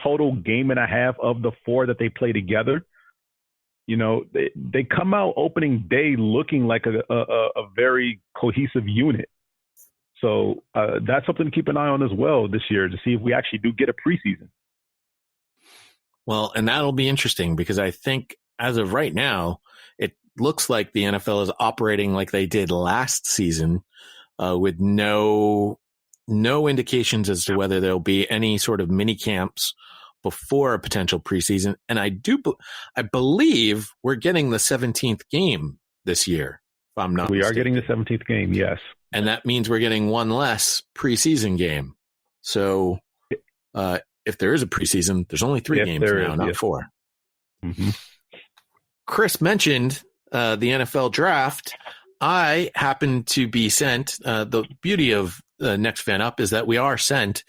total game and a half of the 4 that they play together, you know, they come out opening day looking like a very cohesive unit. So that's something to keep an eye on as well this year to see if we actually do get a preseason. Well, and that'll be interesting because I think as of right now, it looks like the NFL is operating like they did last season with no indications as to whether there'll be any sort of mini camps before a potential preseason. And I believe we're getting the 17th game this year, if I'm not mistaken. We are getting the 17th game, yes. And that means we're getting one less preseason game. So if there is a preseason, there's only 3 games now, not 4. Mm-hmm. Chris mentioned the NFL draft. I happen to be sent, the beauty of Next Fan Up is that we are sent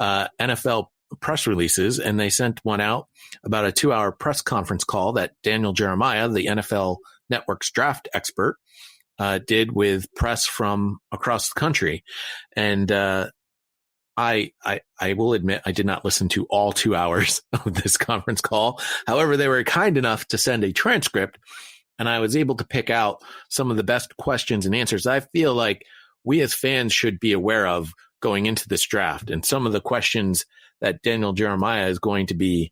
NFL press releases, and they sent one out about a 2-hour press conference call that Daniel Jeremiah, the NFL Network's draft expert, did with press from across the country. And I will admit I did not listen to all 2 hours of this conference call. However, they were kind enough to send a transcript, and I was able to pick out some of the best questions and answers I feel like we as fans should be aware of going into this draft. And some of the questions that Daniel Jeremiah is going to be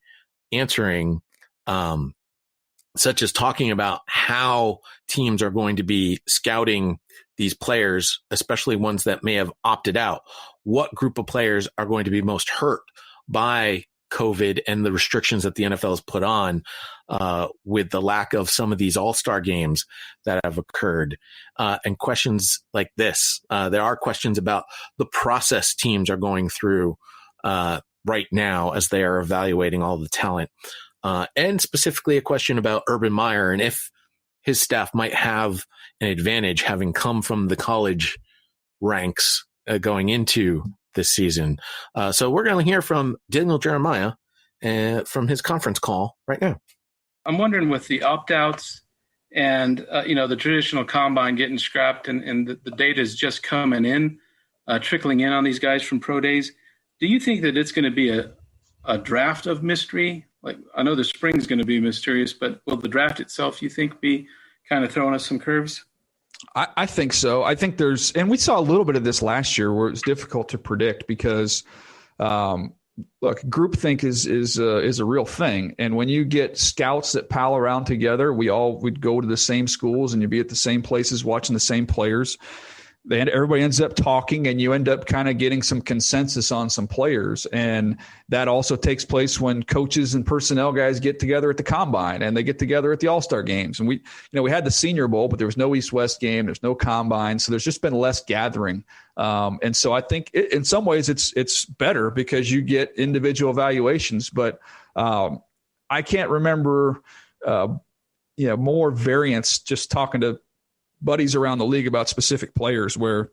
answering, such as talking about how teams are going to be scouting these players, especially ones that may have opted out. What group of players are going to be most hurt by COVID and the restrictions that the NFL has put on with the lack of some of these all-star games that have occurred, and questions like this. There are questions about the process teams are going through right now as they are evaluating all the talent, and specifically a question about Urban Meyer and if his staff might have an advantage having come from the college ranks going into this season. So we're going to hear from Daniel Jeremiah from his conference call right now. I'm wondering with the opt-outs and, the traditional combine getting scrapped and the data is just coming in, trickling in on these guys from pro days. Do you think that it's going to be a draft of mystery? Like, I know the spring is going to be mysterious, but will the draft itself, you think, be kind of throwing us some curves? I think so. I think and we saw a little bit of this last year where it was difficult to predict because, look, groupthink is a real thing. And when you get scouts that pal around together, we'd go to the same schools and you'd be at the same places watching the same players. Everybody ends up talking and you end up kind of getting some consensus on some players. And that also takes place when coaches and personnel guys get together at the combine and they get together at the All-Star games. And we had the Senior Bowl, but there was no East-West game. There's no combine. So there's just been less gathering. And so I think in some ways it's better because you get individual evaluations, but I can't remember, more variance just talking to buddies around the league about specific players where,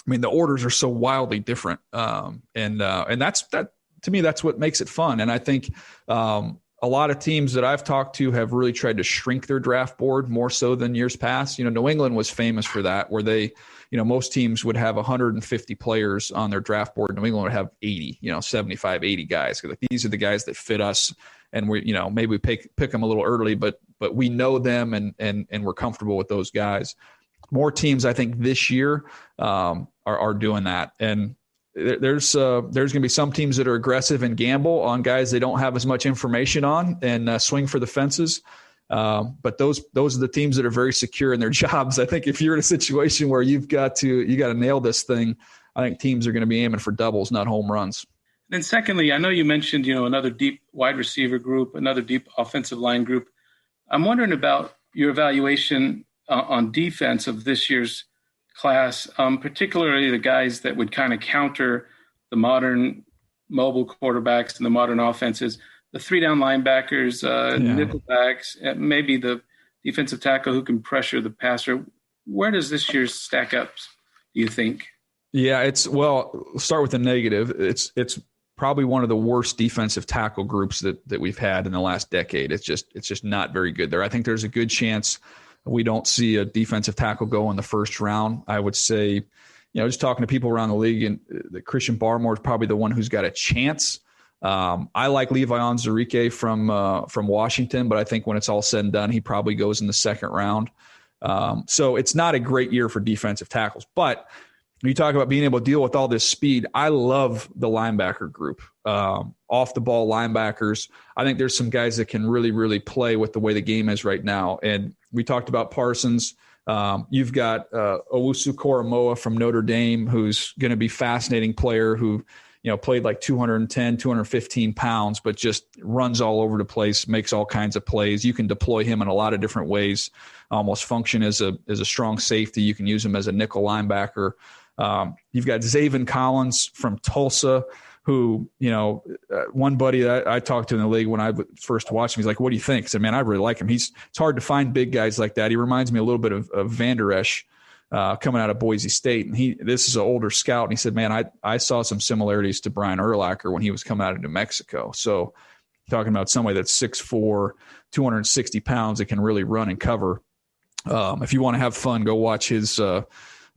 the orders are so wildly different. And that's to me, that's what makes it fun. And I think a lot of teams that I've talked to have really tried to shrink their draft board more so than years past. New England was famous for that, where they, most teams would have 150 players on their draft board. New England would have 80, 75, 80 guys. Like, these are the guys that fit us. And we, maybe we pick them a little early, but we know them and we're comfortable with those guys. More teams, I think, this year are doing that. And there's going to be some teams that are aggressive and gamble on guys they don't have as much information on and swing for the fences. But those are the teams that are very secure in their jobs. I think if you're in a situation where you got to nail this thing, I think teams are going to be aiming for doubles, not home runs. Then secondly, I know you mentioned, another deep wide receiver group, another deep offensive line group. I'm wondering about your evaluation on defense of this year's class, particularly the guys that would kind of counter the modern mobile quarterbacks and the modern offenses, the 3-down linebackers, nickelbacks, maybe the defensive tackle who can pressure the passer. Where does this year stack up, do you think? Yeah, start with the negative. It's probably one of the worst defensive tackle groups that we've had in the last decade. It's just not very good there. I think there's a good chance we don't see a defensive tackle go in the first round. I would say, just talking to people around the league, and that Christian Barmore is probably the one who's got a chance. I like Levi Onwuzurike from Washington, but I think when it's all said and done, he probably goes in the second round. So it's not a great year for defensive tackles, but when you talk about being able to deal with all this speed, I love the linebacker group, off the ball linebackers. I think there's some guys that can really, really play with the way the game is right now. And we talked about Parsons. You've got Owusu Koromoa from Notre Dame, who's going to be a fascinating player who, played like 210, 215 pounds, but just runs all over the place, makes all kinds of plays. You can deploy him in a lot of different ways, almost function as a strong safety. You can use him as a nickel linebacker. You've got Zaven Collins from Tulsa, who, one buddy that I talked to in the league when I first watched him, he's like, "What do you think?" I said, "Man, I really like him. It's hard to find big guys like that." He reminds me a little bit of Van Der Esch coming out of Boise State. And this is an older scout. And he said, "Man, I saw some similarities to Brian Urlacher when he was coming out of New Mexico." So talking about somebody that's 6'4", 260 pounds that can really run and cover. If you want to have fun, go watch his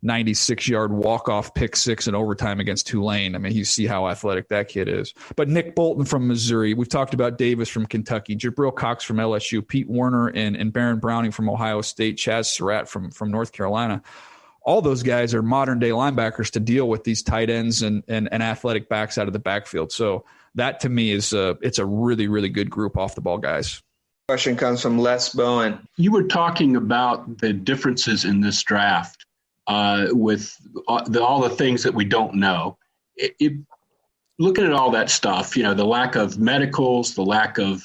96-yard walk-off pick six in overtime against Tulane. I mean, you see how athletic that kid is. But Nick Bolton from Missouri. We've talked about Davis from Kentucky, Jabril Cox from LSU, Pete Werner and Baron Browning from Ohio State, Chaz Surratt from North Carolina. All those guys are modern-day linebackers to deal with these tight ends and athletic backs out of the backfield. So that, to me, it's a really, really good group off-the-ball guys. Question comes from Les Bowen. You were talking about the differences in this draft with all the things that we don't know. looking at all that stuff, the lack of medicals, the lack of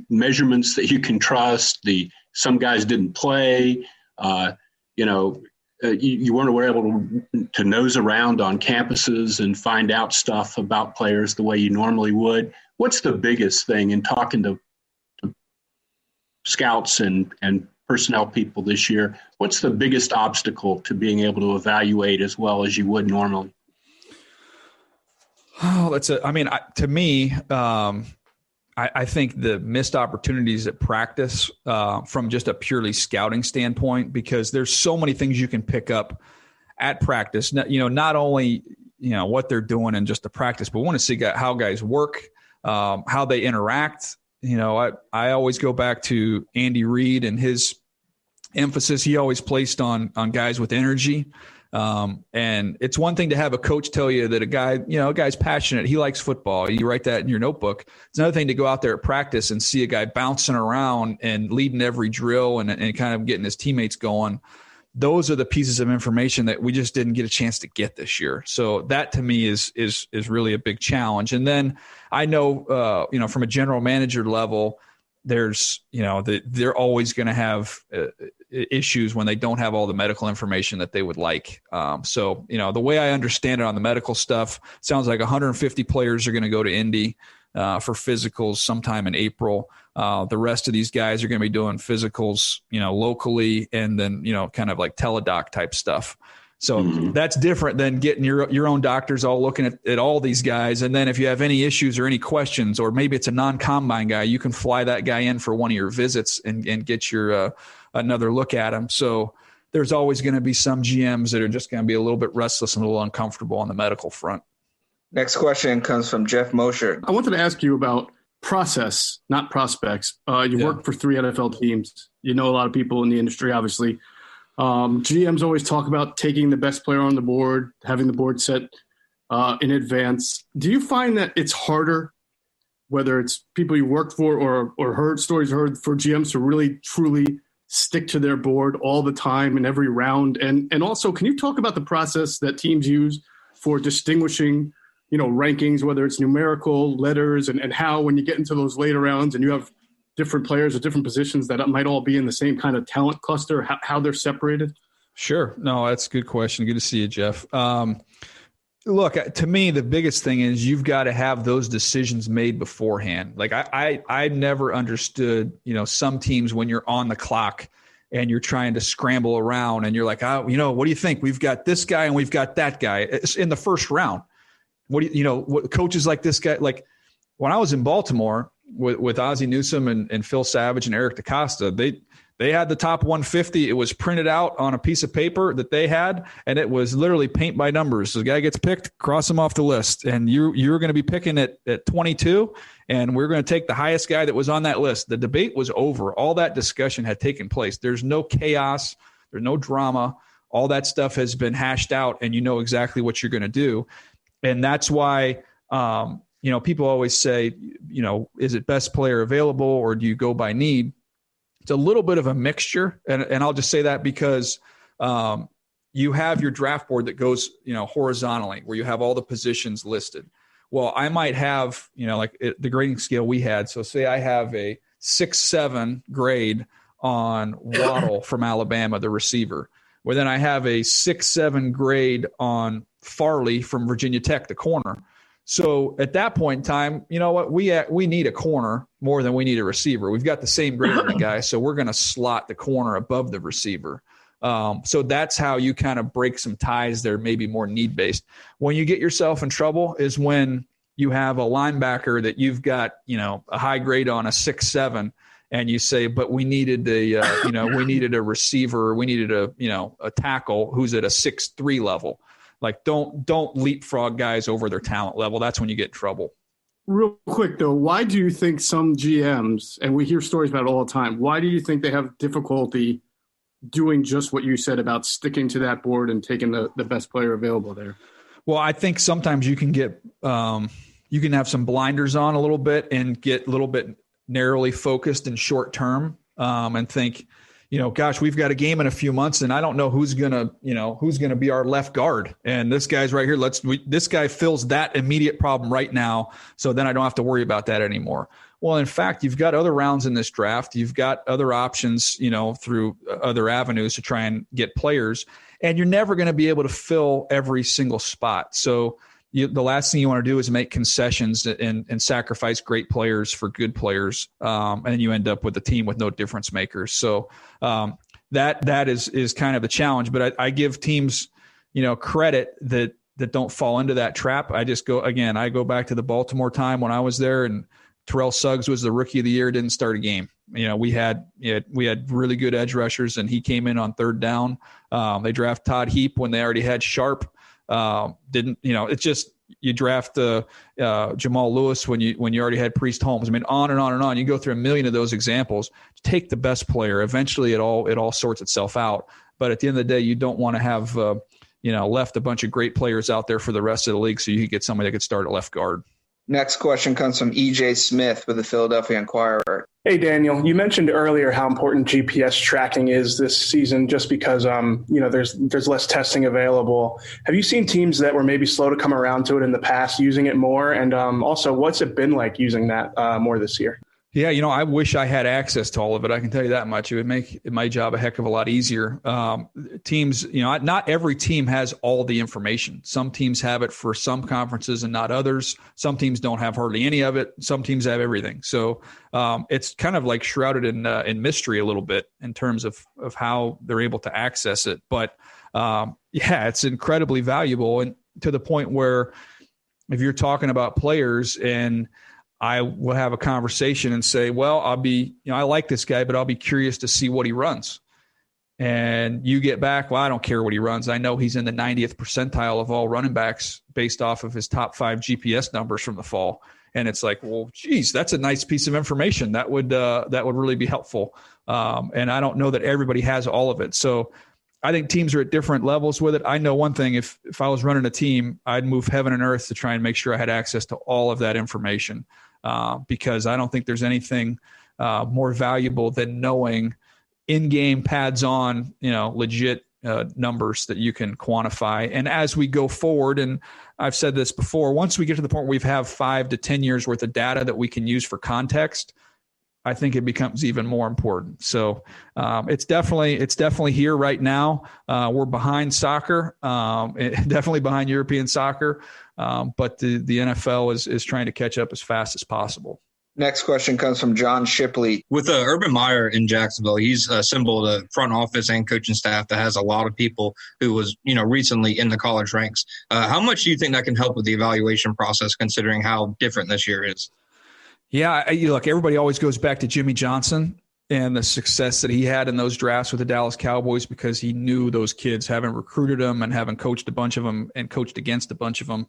measurements that you can trust, some guys didn't play, you weren't able to nose around on campuses and find out stuff about players the way you normally would. What's the biggest thing in talking to scouts and personnel people this year? What's the biggest obstacle to being able to evaluate as well as you would normally? Oh, to me, I think the missed opportunities at practice from just a purely scouting standpoint, because there's so many things you can pick up at practice. Not only, what they're doing in just the practice, but we want to see how guys work, how they interact. I always go back to Andy Reid and his emphasis he always placed on guys with energy. And it's one thing to have a coach tell you that a guy's passionate. He likes football. You write that in your notebook. It's another thing to go out there at practice and see a guy bouncing around and leading every drill and kind of getting his teammates going. Those are the pieces of information that we just didn't get a chance to get this year. So that to me is really a big challenge. And then I know, from a general manager level, there's, they're always going to have issues when they don't have all the medical information that they would like. So, the way I understand it on the medical stuff, sounds like 150 players are going to go to Indy for physicals sometime in April. The rest of these guys are going to be doing physicals, locally, and then, kind of like teledoc type stuff. So that's different than getting your own doctors all looking at all these guys. And then if you have any issues or any questions, or maybe it's a non-combine guy, you can fly that guy in for one of your visits and get your another look at him. So there's always going to be some GMs that are just going to be a little bit restless and a little uncomfortable on the medical front. Next question comes from Jeff Mosher. I wanted to ask you about process, not prospects. You work for 3 NFL teams. You know a lot of people in the industry, obviously. GMs always talk about taking the best player on the board, having the board set in advance. Do you find that it's harder, whether it's people you worked for or heard stories heard, for GMs to really truly stick to their board all the time in every round? And also, can you talk about the process that teams use for distinguishing, rankings, whether it's numerical, letters, and how when you get into those later rounds and you have different players at different positions that might all be in the same kind of talent cluster, how they're separated? Sure. No, that's a good question. Good to see you, Jeff. Look, to me, the biggest thing is you've got to have those decisions made beforehand. Like I never understood, some teams when you're on the clock and you're trying to scramble around and you're like, what do you think? We've got this guy and we've got that guy. It's in the first round. What coaches like this guy, like when I was in Baltimore, with Ozzie Newsome and Phil Savage and Eric DeCosta, they had the top 150. It was printed out on a piece of paper that they had, and it was literally paint by numbers. So the guy gets picked, cross him off the list, and you're going to be picking at 22, and we're going to take the highest guy that was on that list. The debate was over. All that discussion had taken place. There's no chaos. There's no drama. All that stuff has been hashed out, and you know exactly what you're going to do. And that's why people always say, is it best player available or do you go by need? It's a little bit of a mixture. And I'll just say that because you have your draft board that goes, horizontally, where you have all the positions listed. Well, I might have, the grading scale we had. So say I have a 6-7 grade on Waddle from Alabama, the receiver. Well, then I have a 6-7 grade on Farley from Virginia Tech, the corner. So at that point in time, you know what? We need a corner more than we need a receiver. We've got the same grade on the guy, so we're going to slot the corner above the receiver. So that's how you kind of break some ties there, maybe more need-based. When you get yourself in trouble is when you have a linebacker that you've got, a high grade on, a 6-7, and you say, but we needed we needed a receiver, we needed a tackle who's at a 6-3 level. Like don't leapfrog guys over their talent level. That's when you get in trouble. Real quick though, why do you think some GMs, and we hear stories about it all the time, why do you think they have difficulty doing just what you said about sticking to that board and taking the best player available there? Well, I think sometimes you can get you can have some blinders on a little bit and get a little bit narrowly focused and short term and think, gosh, we've got a game in a few months and I don't know who's going to be our left guard. And this guy's right here. This guy fills that immediate problem right now. So then I don't have to worry about that anymore. Well, in fact, you've got other rounds in this draft. You've got other options, through other avenues to try and get players, and you're never going to be able to fill every single spot. So the last thing you want to do is make concessions and sacrifice great players for good players. And then you end up with a team with no difference makers. So that is kind of the challenge, but I give teams, credit that don't fall into that trap. I go back to the Baltimore time when I was there, and Terrell Suggs was the rookie of the year, didn't start a game. We had really good edge rushers, and he came in on third down. They draft Todd Heap when they already had Sharp. It's just, you draft Jamal Lewis when you already had Priest Holmes. I mean, on and on and on. You go through a million of those examples. Take the best player. Eventually, it all sorts itself out. But at the end of the day, you don't want to have left a bunch of great players out there for the rest of the league, so you could get somebody that could start at left guard. Next question comes from E.J. Smith with the Philadelphia Inquirer. Hey, Daniel, you mentioned earlier how important GPS tracking is this season just because, there's less testing available. Have you seen teams that were maybe slow to come around to it in the past using it more? And also, what's it been like using that more this year? Yeah, I wish I had access to all of it. I can tell you that much. It would make my job a heck of a lot easier. Teams, not every team has all the information. Some teams have it for some conferences and not others. Some teams don't have hardly any of it. Some teams have everything. So it's kind of like shrouded in mystery a little bit in terms of how they're able to access it. But it's incredibly valuable, and to the point where if you're talking about players and I will have a conversation and say, well, I like this guy, but I'll be curious to see what he runs. And you get back, well, I don't care what he runs. I know he's in the 90th percentile of all running backs based off of his top 5 GPS numbers from the fall. And it's like, well, geez, that's a nice piece of information. That would really be helpful. And I don't know that everybody has all of it. So I think teams are at different levels with it. I know one thing, if I was running a team, I'd move heaven and earth to try and make sure I had access to all of that information. Because I don't think there's anything more valuable than knowing in-game pads on, legit numbers that you can quantify. And as we go forward, and I've said this before, once we get to the point where we have 5 to 10 years worth of data that we can use for context, I think it becomes even more important. So it's definitely here right now. We're behind soccer, definitely behind European soccer. But the NFL is trying to catch up as fast as possible. Next question comes from John Shipley. With Urban Meyer in Jacksonville, he's assembled a front office and coaching staff that has a lot of people who was, recently in the college ranks. How much do you think that can help with the evaluation process, considering how different this year is? Yeah, look, everybody always goes back to Jimmy Johnson and the success that he had in those drafts with the Dallas Cowboys, because he knew those kids, having recruited them and having coached a bunch of them and coached against a bunch of them.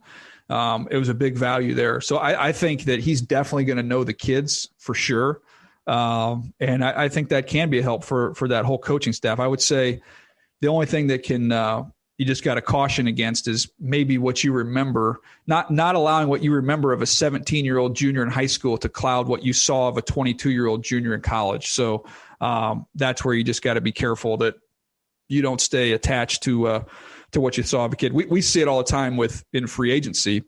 It was a big value there. So I think that he's definitely going to know the kids for sure. And I think that can be a help for that whole coaching staff. I would say the only thing that can you just got to caution against is maybe what you remember, not allowing what you remember of a 17-year-old junior in high school to cloud what you saw of a 22-year-old junior in college. So that's where you just got to be careful that you don't stay attached to what you saw of a kid. We see it all the time in free agency,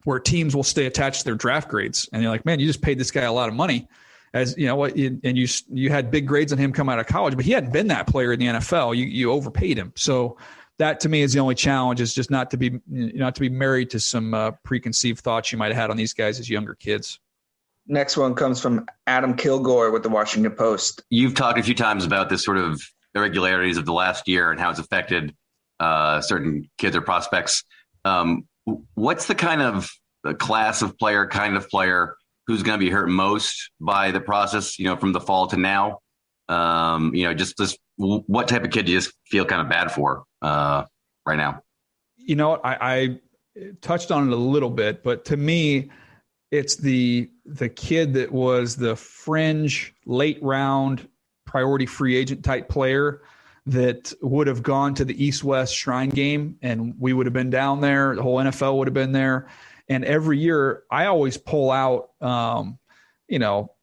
where teams will stay attached to their draft grades, and you're like, man, you just paid this guy a lot of money, as you know what, and you had big grades on him come out of college, but he hadn't been that player in the NFL. You overpaid him. So that to me is the only challenge, is just not to be married to some preconceived thoughts you might have had on these guys as younger kids. Next one comes from Adam Kilgore with the Washington Post. You've talked a few times about this sort of irregularities of the last year and how it's affected certain kids or prospects. What's the kind of class of player, who's going to be hurt most by the process, from the fall to now? Just what type of kid do you just feel kind of bad for right now? I touched on it a little bit, but to me, it's the kid that was the fringe late round priority free agent type player that would have gone to the East-West Shrine game, and we would have been down there. The whole NFL would have been there. And every year I always pull out,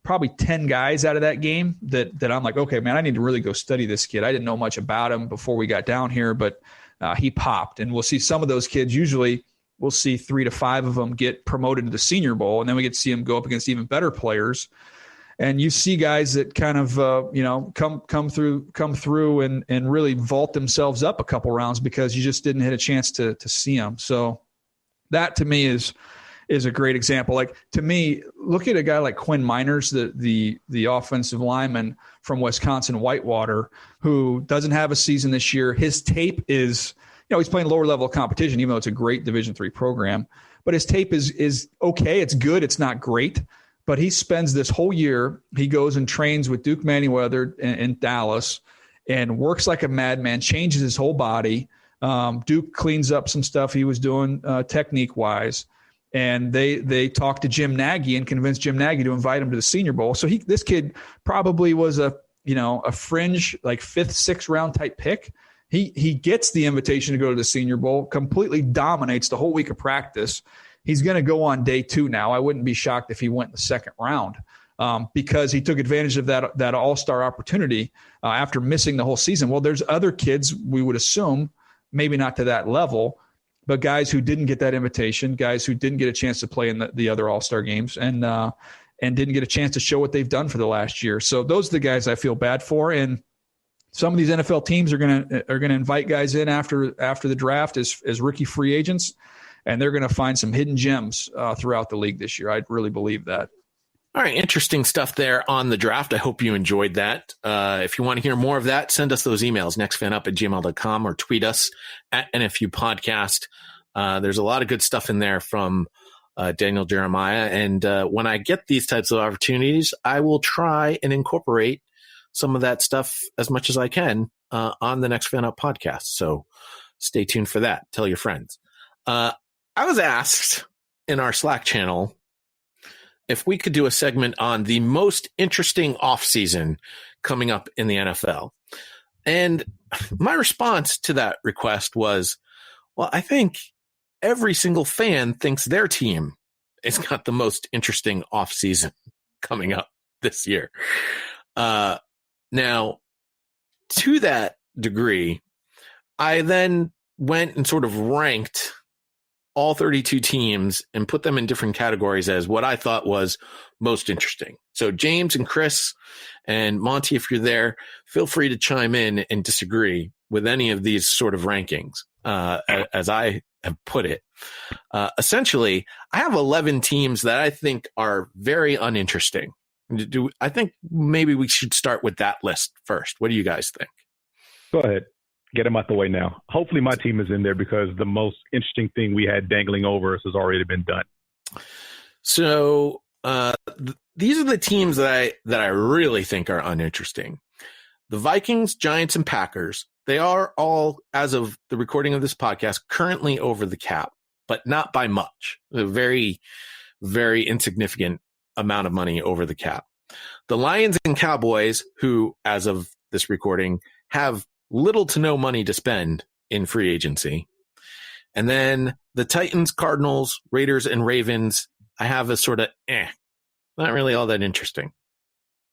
probably 10 guys out of that game that I'm like, okay, man, I need to really go study this kid. I didn't know much about him before we got down here, but he popped. And we'll see some of those kids. Usually we'll see 3 to 5 of them get promoted to the Senior Bowl, and then we get to see them go up against even better players. And you see guys that kind of come through and really vault themselves up a couple rounds because you just didn't hit a chance to see them. So that to me is a great example. Like, to me, look at a guy like Quinn Miners, the offensive lineman from Wisconsin Whitewater, who doesn't have a season this year. His tape is, he's playing lower level competition, even though it's a great Division III program. But his tape is okay. It's good. It's not great. But he spends this whole year, he goes and trains with Duke Manyweather in Dallas and works like a madman, changes his whole body. Duke cleans up some stuff he was doing technique-wise. And they talked to Jim Nagy and convinced Jim Nagy to invite him to the Senior Bowl. So this kid probably was a fringe, like 5th, 6th round type pick. He gets the invitation to go to the Senior Bowl, completely dominates the whole week of practice. He's going to go on day 2 now. I wouldn't be shocked if he went in the 2nd round because he took advantage of that all-star opportunity after missing the whole season. Well, there's other kids, we would assume, maybe not to that level, but guys who didn't get that invitation, guys who didn't get a chance to play in the other all-star games and didn't get a chance to show what they've done for the last year. So those are the guys I feel bad for. And some of these NFL teams are going to invite guys in after the draft as rookie free agents. And they're going to find some hidden gems throughout the league this year. I really believe that. All right. Interesting stuff there on the draft. I hope you enjoyed that. If you want to hear more of that, send us those emails, nextfanup@gmail.com, or tweet us at NFU Podcast. There's a lot of good stuff in there from Daniel Jeremiah. And when I get these types of opportunities, I will try and incorporate some of that stuff as much as I can on the Next Fan Up Podcast. So stay tuned for that. Tell your friends. I was asked in our Slack channel if we could do a segment on the most interesting offseason coming up in the NFL. And my response to that request was, well, I think every single fan thinks their team has got the most interesting offseason coming up this year. Now, to that degree, I then went and sort of ranked all 32 teams and put them in different categories as what I thought was most interesting. So James and Chris and Monty, if you're there, feel free to chime in and disagree with any of these sort of rankings, as I have put it. Essentially, I have 11 teams that I think are very uninteresting. I think maybe we should start with that list first. What do you guys think? Go ahead. Get them out the way now. Hopefully my team is in there because the most interesting thing we had dangling over us has already been done. So these are the teams that I really think are uninteresting. The Vikings, Giants, and Packers, they are all, as of the recording of this podcast, currently over the cap, but not by much. A very, very insignificant amount of money over the cap. The Lions and Cowboys, who, as of this recording, have little to no money to spend in free agency. And then the Titans, Cardinals, Raiders, and Ravens, I have a sort of not really all that interesting.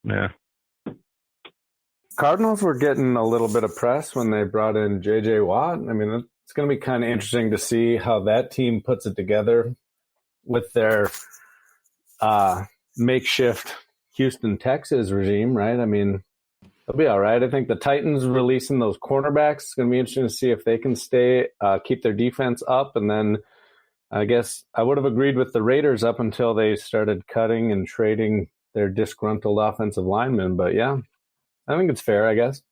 Yeah. Cardinals were getting a little bit of press when they brought in J.J. Watt. I mean, it's going to be kind of interesting to see how that team puts it together with their makeshift Houston, Texas regime, right? I mean, they'll be all right. I think the Titans releasing those cornerbacks is going to be interesting to see if they can keep their defense up. And then I guess I would have agreed with the Raiders up until they started cutting and trading their disgruntled offensive linemen. But yeah, I think it's fair, I guess.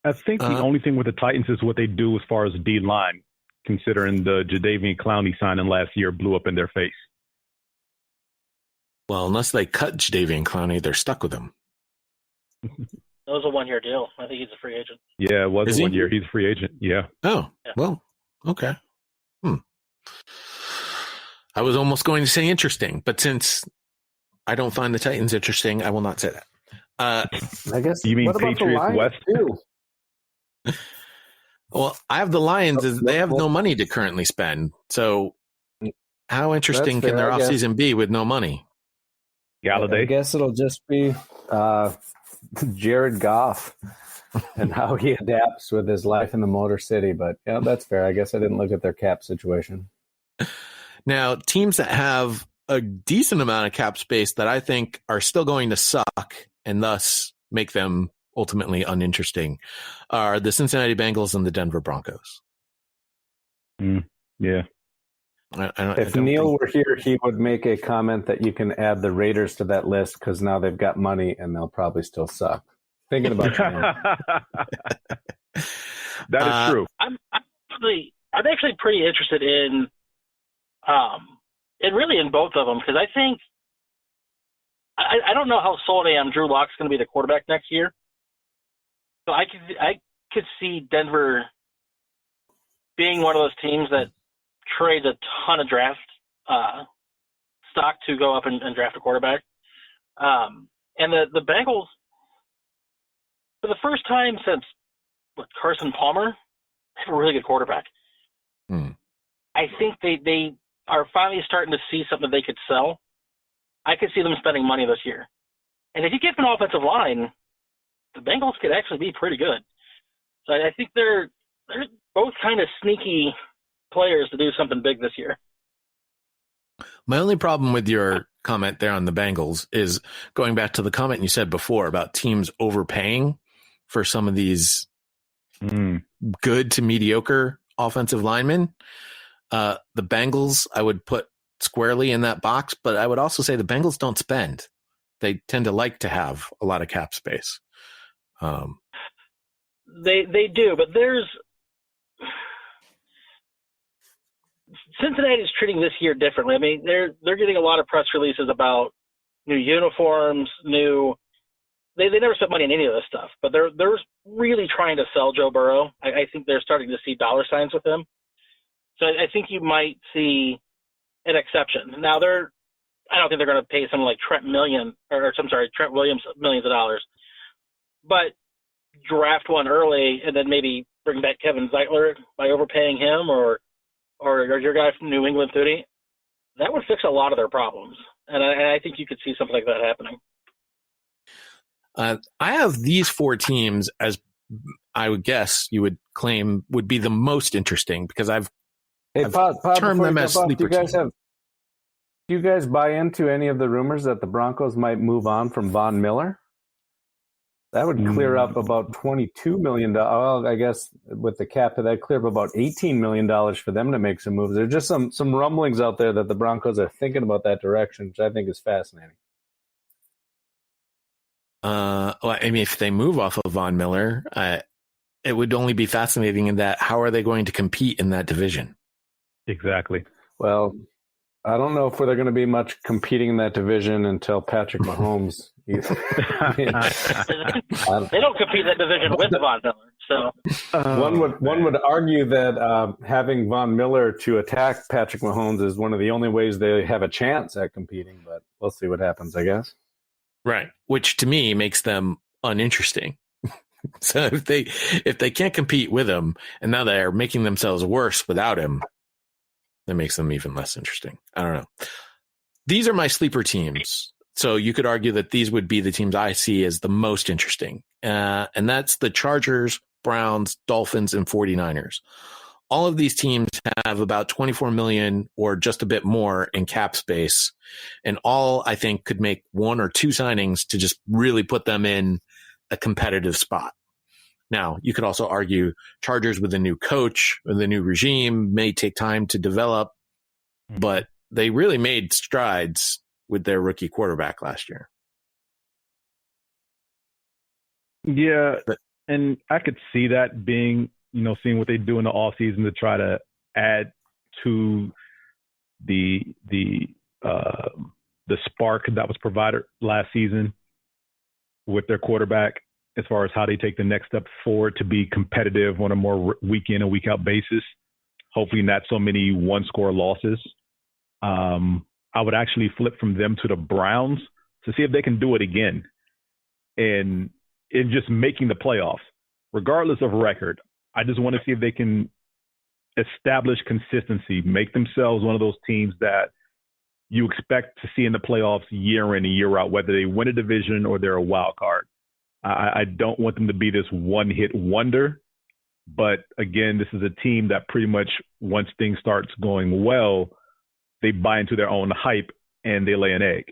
I think the only thing with the Titans is what they do as far as D-line, considering the Jadeveon Clowney signing last year blew up in their face. Well, unless they cut Jadeveon Clowney, they're stuck with him. That was a one-year deal. I think he's a free agent. Yeah, it was 1 year. He's a free agent. Yeah. Oh, yeah. Well, okay. I was almost going to say interesting, but since I don't find the Titans interesting, I will not say that. I guess you mean Patriots West too? Well, I have the Lions. They have no money to currently spend. So how interesting can their offseason be with no money? Galladay. I guess it'll just be Jared Goff and how he adapts with his life in the Motor City. But yeah, that's fair. I guess I didn't look at their cap situation. Now, teams that have a decent amount of cap space that I think are still going to suck and thus make them ultimately uninteresting are the Cincinnati Bengals and the Denver Broncos. Yeah. If Neil were here, he would make a comment that you can add the Raiders to that list because now they've got money and they'll probably still suck. Thinking about that is true. I'm actually pretty interested in really in both of them because I think I don't know how sold I am Drew Lock's going to be the quarterback next year. So I could see Denver being one of those teams that trades a ton of draft stock to go up and draft a quarterback. And the Bengals, for the first time since Carson Palmer, have a really good quarterback. I think they are finally starting to see something they could sell. I could see them spending money this year. And if you get an offensive line, the Bengals could actually be pretty good. So I think they're both kind of sneaky players to do something big this year. My only problem with your comment there on the Bengals is going back to the comment you said before about teams overpaying for some of these good to mediocre offensive linemen. The Bengals, I would put squarely in that box, but I would also say the Bengals don't spend. They tend to like to have a lot of cap space. They do, but Cincinnati's treating this year differently. I mean, they're getting a lot of press releases about new uniforms, They never spent money on any of this stuff, but they're really trying to sell Joe Burrow. I think they're starting to see dollar signs with him. So I think you might see an exception. Now I don't think they're going to pay someone like Trent Williams millions of dollars, but draft one early and then maybe bring back Kevin Zeitler by overpaying him or your guy from New England, Thudi. That would fix a lot of their problems. And I think you could see something like that happening. I have these four teams as I would guess you would claim would be the most interesting because I've termed them as sleeper teams. Do you guys buy into any of the rumors that the Broncos might move on from Von Miller? That would clear up about $22 million. Well, I guess with the cap, that'd clear up about $18 million for them to make some moves. There's just some rumblings out there that the Broncos are thinking about that direction, which I think is fascinating. Well, I mean, if they move off of Von Miller, it would only be fascinating in that how are they going to compete in that division? Exactly. Well, I don't know if they're going to be much competing in that division until Patrick Mahomes. They don't compete in that division with Von Miller. So one would argue that having Von Miller to attack Patrick Mahomes is one of the only ways they have a chance at competing. But we'll see what happens, I guess. Right, which to me makes them uninteresting. So if they can't compete with him, and now they're making themselves worse without him, that makes them even less interesting. I don't know. These are my sleeper teams. So you could argue that these would be the teams I see as the most interesting. And that's the Chargers, Browns, Dolphins, and 49ers. All of these teams have about 24 million or just a bit more in cap space. And all I think could make one or two signings to just really put them in a competitive spot. Now, you could also argue Chargers with a new coach, with a new regime, may take time to develop, but they really made strides with their rookie quarterback last year. Yeah, and I could see that being, seeing what they do in the offseason to try to add to the spark that was provided last season with their quarterback, as far as how they take the next step forward to be competitive on a more week in and week out basis. Hopefully not so many one-score losses. I would actually flip from them to the Browns to see if they can do it again and in just making the playoffs, regardless of record. I just want to see if they can establish consistency, make themselves one of those teams that you expect to see in the playoffs year in and year out, whether they win a division or they're a wild card. I don't want them to be this one-hit wonder. But, again, this is a team that pretty much once things starts going well, they buy into their own hype and they lay an egg.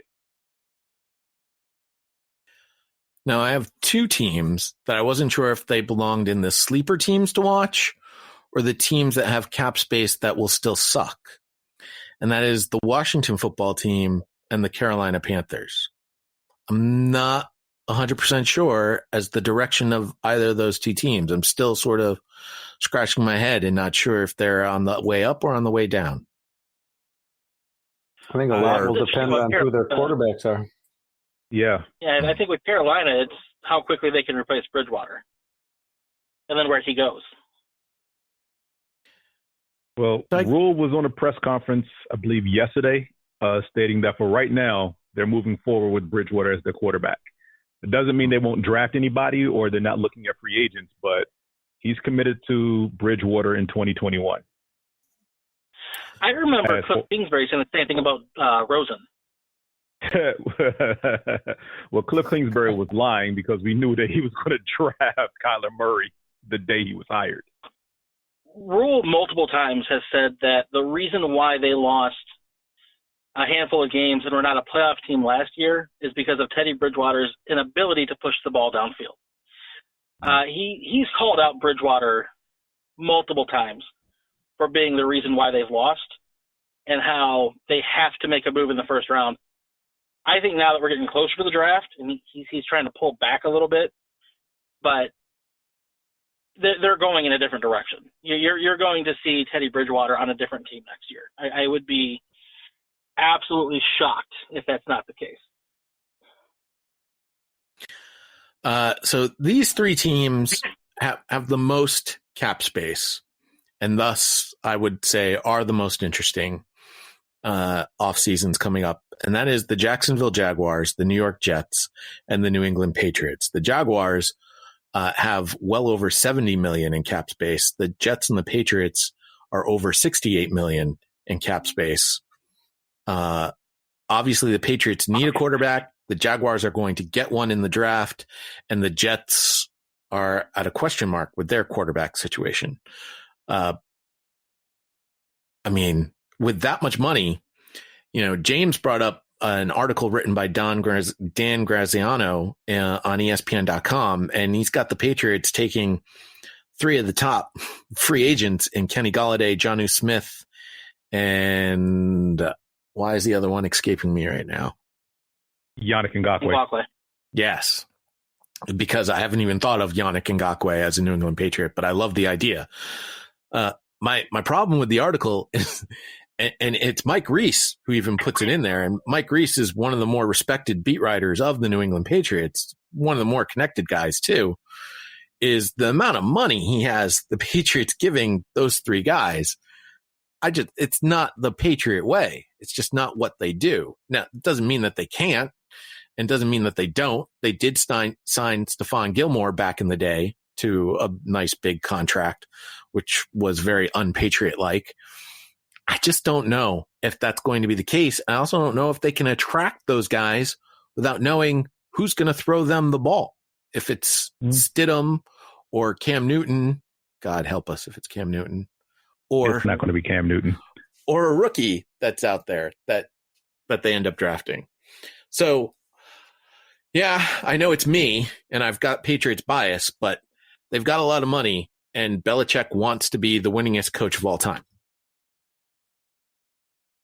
Now, I have two teams that I wasn't sure if they belonged in the sleeper teams to watch or the teams that have cap space that will still suck. And that is the Washington football team and the Carolina Panthers. I'm not 100% sure as the direction of either of those two teams. I'm still sort of scratching my head and not sure if they're on the way up or on the way down. I think a lot will depend on who their quarterbacks are. Yeah. Yeah, and I think with Carolina, it's how quickly they can replace Bridgewater and then where he goes. Well, Rule was on a press conference, I believe, yesterday, stating that for right now, they're moving forward with Bridgewater as their quarterback. It doesn't mean they won't draft anybody or they're not looking at free agents, but he's committed to Bridgewater in 2021. I remember Cliff Kingsbury saying the same thing about Rosen. Well, Cliff Kingsbury was lying because we knew that he was going to draft Kyler Murray the day he was hired. Rule multiple times has said that the reason why they lost a handful of games and were not a playoff team last year is because of Teddy Bridgewater's inability to push the ball downfield. He's called out Bridgewater multiple times for being the reason why they've lost and how they have to make a move in the first round. I think now that we're getting closer to the draft, and he's trying to pull back a little bit, but they're going in a different direction. You're going to see Teddy Bridgewater on a different team next year. I would be absolutely shocked if that's not the case. So these three teams have the most cap space, and thus I would say are the most interesting off seasons coming up. And that is the Jacksonville Jaguars, the New York Jets, and the New England Patriots. The Jaguars have well over 70 million in cap space. The Jets and the Patriots are over 68 million in cap space. Obviously the Patriots need a quarterback. The Jaguars are going to get one in the draft, and the Jets are at a question mark with their quarterback situation. I mean, with that much money, James brought up an article written by Dan Graziano on ESPN.com, and he's got the Patriots taking three of the top free agents in Kenny Golladay, Jonnu Smith, and why is the other one escaping me right now? Yannick Ngakoue. Yes, because I haven't even thought of Yannick Ngakoue as a New England Patriot, but I love the idea. My problem with the article is, and it's Mike Reese who even puts it in there, and Mike Reese is one of the more respected beat writers of the New England Patriots, one of the more connected guys too, is the amount of money he has the Patriots giving those three guys. It's not the Patriot way. It's just not what they do. Now, it doesn't mean that they can't, and doesn't mean that they don't. They did sign Stephon Gilmore back in the day to a nice big contract, which was very un-Patriot-like. I just don't know if that's going to be the case. I also don't know if they can attract those guys without knowing who's going to throw them the ball. If it's Stidham or Cam Newton, God help us if it's Cam Newton. Or it's not going to be Cam Newton. Or a rookie that's out there that they end up drafting. So, yeah, I know it's me, and I've got Patriots bias, but they've got a lot of money, and Belichick wants to be the winningest coach of all time.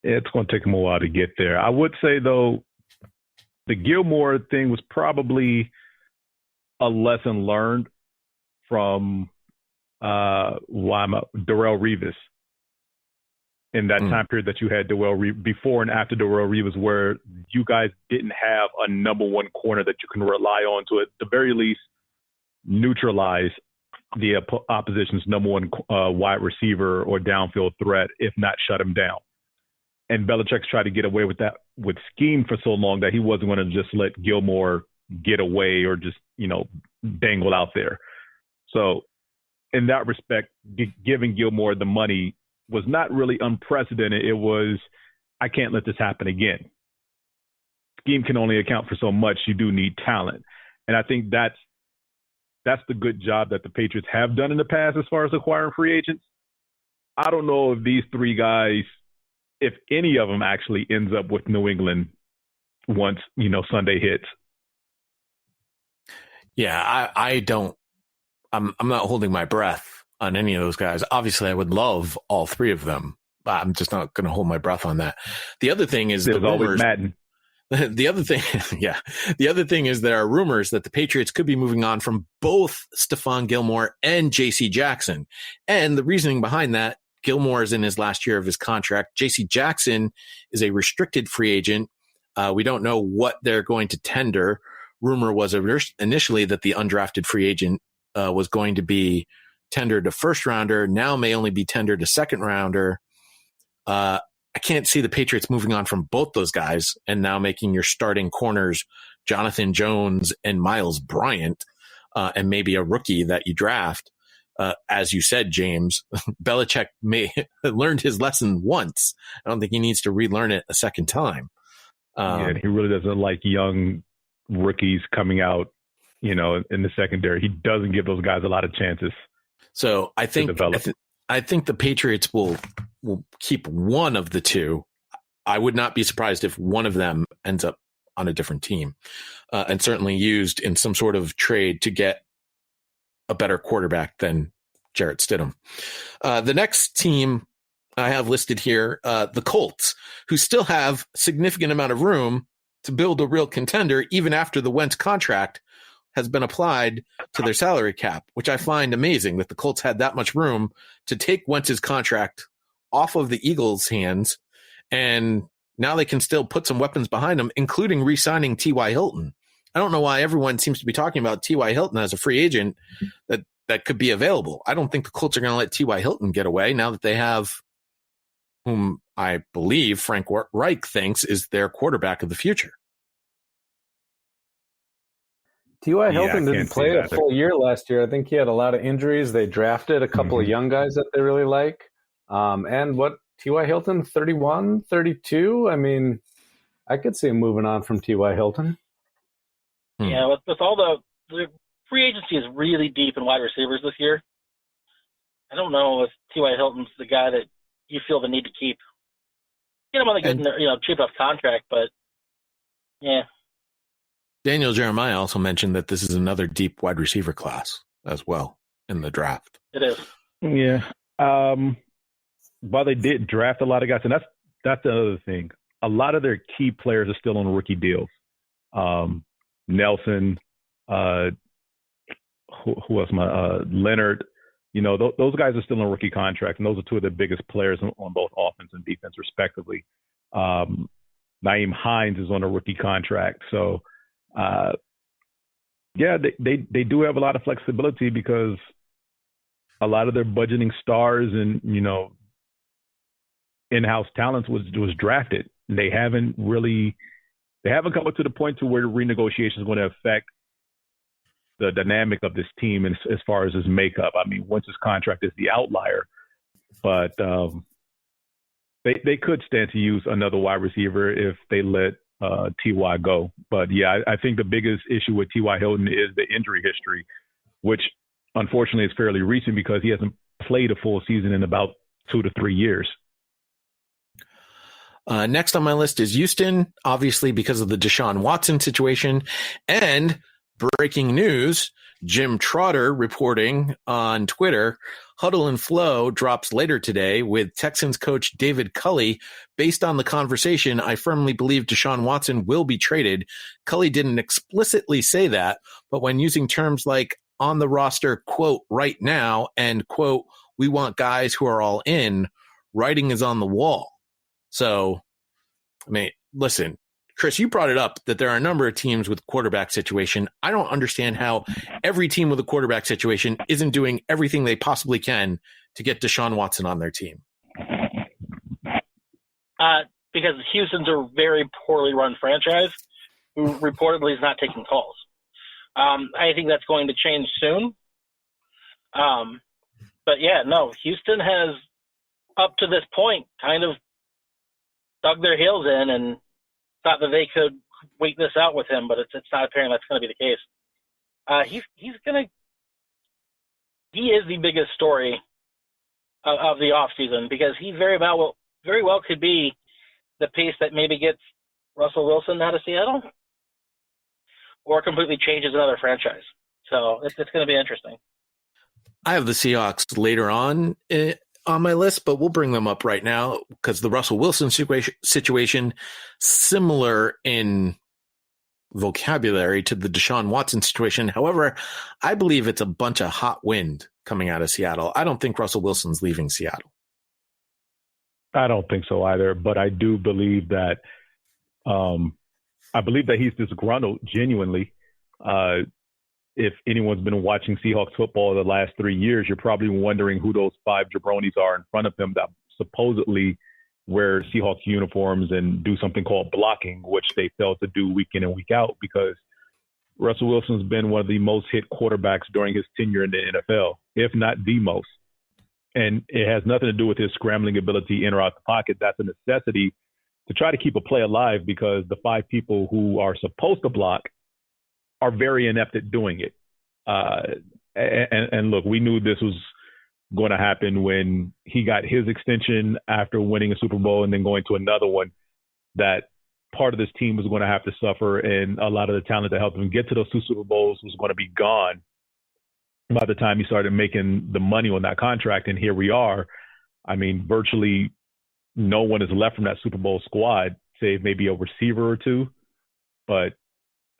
It's going to take him a while to get there. I would say, though, the Gilmore thing was probably a lesson learned from Darrelle Revis in that time period that you had before and after Darrelle Revis, where you guys didn't have a number one corner that you can rely on to, at the very least, neutralize the opposition's number one wide receiver or downfield threat, if not shut him down. And Belichick's tried to get away with that with scheme for so long that he wasn't going to just let Gilmore get away or just, dangle out there. So in that respect, giving Gilmore the money was not really unprecedented. It was I can't let this happen again. Scheme can only account for so much. You do need talent. And I think that's the good job that the Patriots have done in the past as far as acquiring free agents. I don't know if these three guys, if any of them actually ends up with New England once, Sunday hits. Yeah, I don't. I'm not holding my breath on any of those guys. Obviously, I would love all three of them, but I'm just not going to hold my breath on that. The other thing is There's always Madden. The other thing, the other thing is there are rumors that the Patriots could be moving on from both Stephon Gilmore and J.C. Jackson. And the reasoning behind that, Gilmore is in his last year of his contract. J.C. Jackson is a restricted free agent. We don't know what they're going to tender. Rumor was initially that the undrafted free agent was going to be tendered a first rounder, now may only be tendered a second rounder. I can't see the Patriots moving on from both those guys and now making your starting corners Jonathan Jones and Miles Bryant, and maybe a rookie that you draft. As you said, James, Belichick may have learned his lesson once. I don't think he needs to relearn it a second time. And he really doesn't like young rookies coming out, in the secondary. He doesn't give those guys a lot of chances. So I think the Patriots will keep one of the two. I would not be surprised if one of them ends up on a different team, and certainly used in some sort of trade to get a better quarterback than Jarrett Stidham. The next team I have listed here, the Colts, who still have significant amount of room to build a real contender even after the Wentz contract has been applied to their salary cap, which I find amazing that the Colts had that much room to take Wentz's contract off of the Eagles' hands, and now they can still put some weapons behind them, including re-signing T.Y. Hilton. I don't know why everyone seems to be talking about T.Y. Hilton as a free agent that could be available. I don't think the Colts are going to let T.Y. Hilton get away now that they have whom I believe Frank Reich thinks is their quarterback of the future. T.Y. Hilton didn't play a full year last year. I think he had a lot of injuries. They drafted a couple of young guys that they really like. And what, T.Y. Hilton, 31, 32? I mean, I could see him moving on from T.Y. Hilton. Yeah, with all the free agency is really deep in wide receivers this year. I don't know if T.Y. Hilton's the guy that you feel the need to keep. Get him on a good, cheap enough contract, but yeah. Daniel Jeremiah also mentioned that this is another deep wide receiver class as well in the draft. It is. Yeah. While they did draft a lot of guys, and that's the other thing. A lot of their key players are still on rookie deals. Nelson, who else? Leonard. Those guys are still on rookie contracts, and those are two of the biggest players on both offense and defense, respectively. Nyheim Hines is on a rookie contract, so. They do have a lot of flexibility because a lot of their budgeting stars and in-house talents was drafted. They haven't come up to the point to where renegotiation is going to affect the dynamic of this team as far as his makeup. I mean, Wentz's contract is the outlier, but they could stand to use another wide receiver if they let T.Y. go. But yeah, I think the biggest issue with T.Y. Hilton is the injury history, which unfortunately is fairly recent because he hasn't played a full season in about 2 to 3 years. Next on my list is Houston, obviously because of the Deshaun Watson situation. And breaking news, Jim Trotter reporting on Twitter, Huddle and Flow drops later today with Texans coach David Culley. Based on the conversation, I firmly believe Deshaun Watson will be traded. Culley didn't explicitly say that, but when using terms like on the roster, quote, right now, and quote, we want guys who are all in, writing is on the wall. So, I mean, listen, Chris, you brought it up that there are a number of teams with quarterback situation. I don't understand how every team with a quarterback situation isn't doing everything they possibly can to get Deshaun Watson on their team. Because Houston's a very poorly run franchise who reportedly is not taking calls. I think that's going to change soon. But yeah, no, Houston has up to this point kind of dug their heels in and thought that they could wait this out with him, but it's not apparent that's going to be the case. He is the biggest story of the offseason because he very well could be the piece that maybe gets Russell Wilson out of Seattle or completely changes another franchise. So it's going to be interesting. I have the Seahawks later on my list, but we'll bring them up right now because the Russell Wilson situation similar in vocabulary to the Deshaun Watson situation. However, I believe it's a bunch of hot wind coming out of Seattle. I don't think Russell Wilson's leaving Seattle. I don't think so either, but I do believe that he's disgruntled genuinely. If anyone's been watching Seahawks football the last 3 years, you're probably wondering who those 5 jabronis are in front of him that supposedly wear Seahawks uniforms and do something called blocking, which they fail to do week in and week out because Russell Wilson's been one of the most hit quarterbacks during his tenure in the NFL, if not the most. And it has nothing to do with his scrambling ability in or out the pocket. That's a necessity to try to keep a play alive because the 5 people who are supposed to block are very inept at doing it. And look, we knew this was going to happen when he got his extension after winning a Super Bowl and then going to another one, that part of this team was going to have to suffer and a lot of the talent that helped him get to those 2 Super Bowls was going to be gone by the time he started making the money on that contract. And here we are. I mean, virtually no one is left from that Super Bowl squad, save maybe a receiver or 2. But,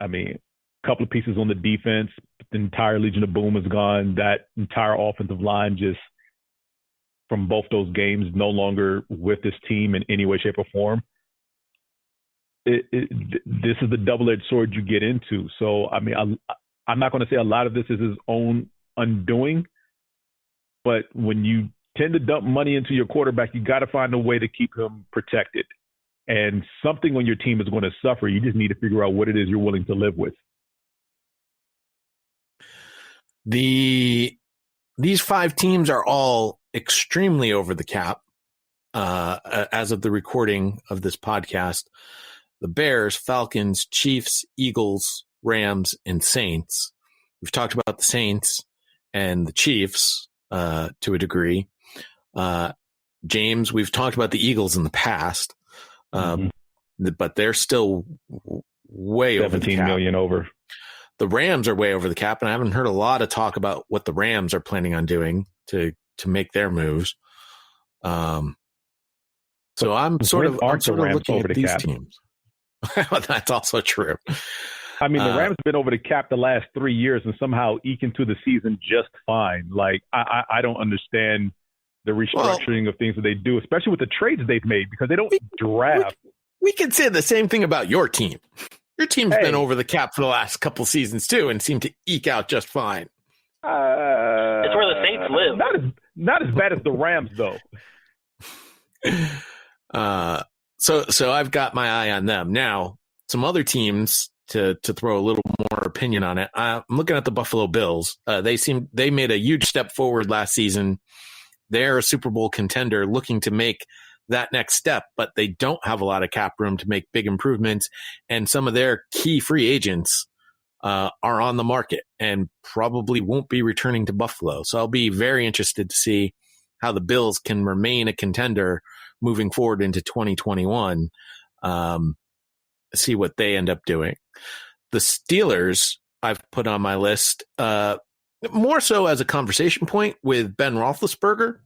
I mean, a couple of pieces on the defense, the entire Legion of Boom is gone. That entire offensive line just from both those games no longer with this team in any way, shape, or form. This is the double-edged sword you get into. So, I mean, I'm not going to say a lot of this is his own undoing, but when you tend to dump money into your quarterback, you got to find a way to keep him protected. And something on your team is going to suffer. You just need to figure out what it is you're willing to live with. These 5 teams are all extremely over the cap as of the recording of this podcast. The Bears, Falcons, Chiefs, Eagles, Rams, and Saints. We've talked about the Saints and the Chiefs to a degree. James, we've talked about the Eagles in the past, but they're still way over the cap. 17 million over. The Rams are way over the cap, and I haven't heard a lot of talk about what the Rams are planning on doing to make their moves. So I'm sort of looking at these teams. That's also true. I mean, the Rams have been over the cap the last 3 years and somehow eke into the season just fine. Like, I don't understand the restructuring of things that they do, especially with the trades they've made, because they don't draft. We can say the same thing about your team. Your team's been over the cap for the last couple seasons too, and seem to eke out just fine. It's where the Saints live. Not as bad as the Rams, though. So I've got my eye on them. Now, some other teams to throw a little more opinion on it. I'm looking at the Buffalo Bills. They made a huge step forward last season. They're a Super Bowl contender looking to make that next step, but they don't have a lot of cap room to make big improvements. And some of their key free agents are on the market and probably won't be returning to Buffalo. So I'll be very interested to see how the Bills can remain a contender moving forward into 2021. See what they end up doing. The Steelers I've put on my list more so as a conversation point with Ben Roethlisberger,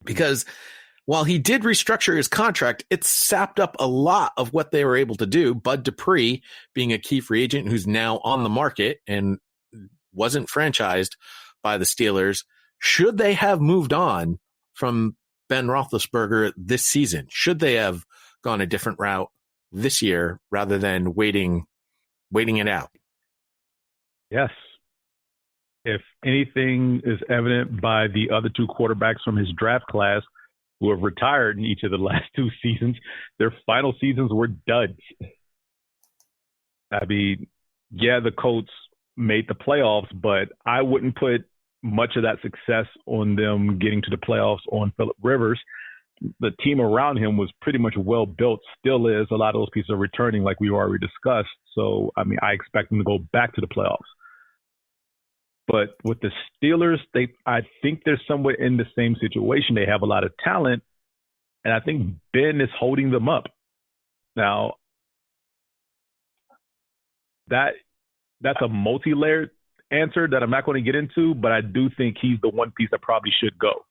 because while he did restructure his contract, it sapped up a lot of what they were able to do. Bud Dupree being a key free agent who's now on the market and wasn't franchised by the Steelers. Should they have moved on from Ben Roethlisberger this season? Should they have gone a different route this year rather than waiting it out? Yes. If anything is evident by the other 2 quarterbacks from his draft class who have retired in each of the last 2 seasons, their final seasons were duds. I mean, yeah, the Colts made the playoffs, but I wouldn't put much of that success on them getting to the playoffs on Phillip Rivers. the team around him was pretty much well built, still is. A lot of those pieces are returning, like we already discussed. So, I mean, I expect them to go back to the playoffs. But with the Steelers, I think they're somewhat in the same situation. They have a lot of talent, and I think Ben is holding them up. Now, that's a multi-layered answer that I'm not going to get into, but I do think he's the one piece that probably should go.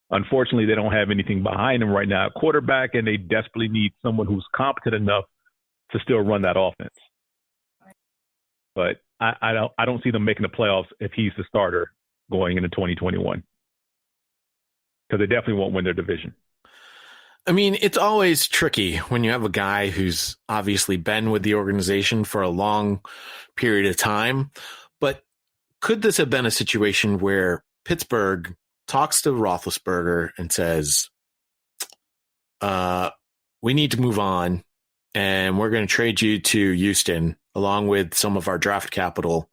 Unfortunately, they don't have anything behind him right now at quarterback, and they desperately need someone who's competent enough to still run that offense. But I don't see them making the playoffs if he's the starter going into 2021, because they definitely won't win their division. I mean, it's always tricky when you have a guy who's obviously been with the organization for a long period of time. But could this have been a situation where Pittsburgh talks to Roethlisberger and says, we need to move on, and we're going to trade you to Houston along with some of our draft capital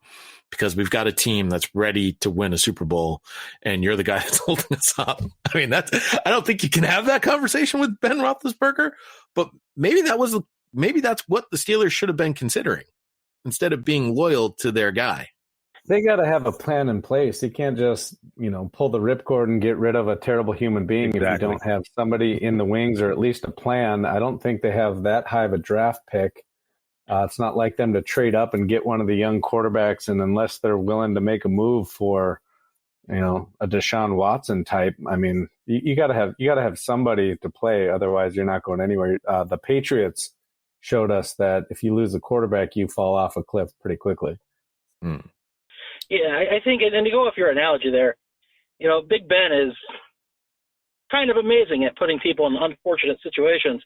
because we've got a team that's ready to win a Super Bowl, and you're the guy that's holding us up. I mean, I don't think you can have that conversation with Ben Roethlisberger, but maybe that's what the Steelers should have been considering instead of being loyal to their guy. They got to have a plan in place. You can't just, pull the ripcord and get rid of a terrible human being if you don't have somebody in the wings or at least a plan. I don't think they have that high of a draft pick. It's not like them to trade up and get one of the young quarterbacks, and unless they're willing to make a move for, a Deshaun Watson type, I mean, you got to have somebody to play. Otherwise, you're not going anywhere. The Patriots showed us that if you lose a quarterback, you fall off a cliff pretty quickly. Yeah, I think, and to go off your analogy there, Big Ben is kind of amazing at putting people in unfortunate situations,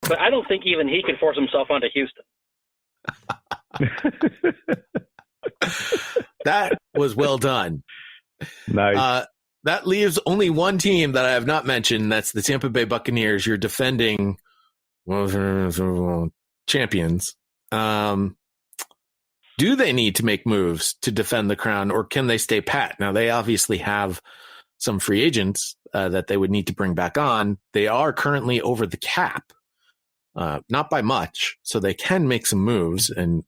but I don't think even he could force himself onto Houston. That was well done. Nice. That leaves only one team that I have not mentioned. That's the Tampa Bay Buccaneers. You're defending champions. Do they need to make moves to defend the crown, or can they stay pat? Now, they obviously have some free agents that they would need to bring back on. They are currently over the cap, not by much, so they can make some moves. And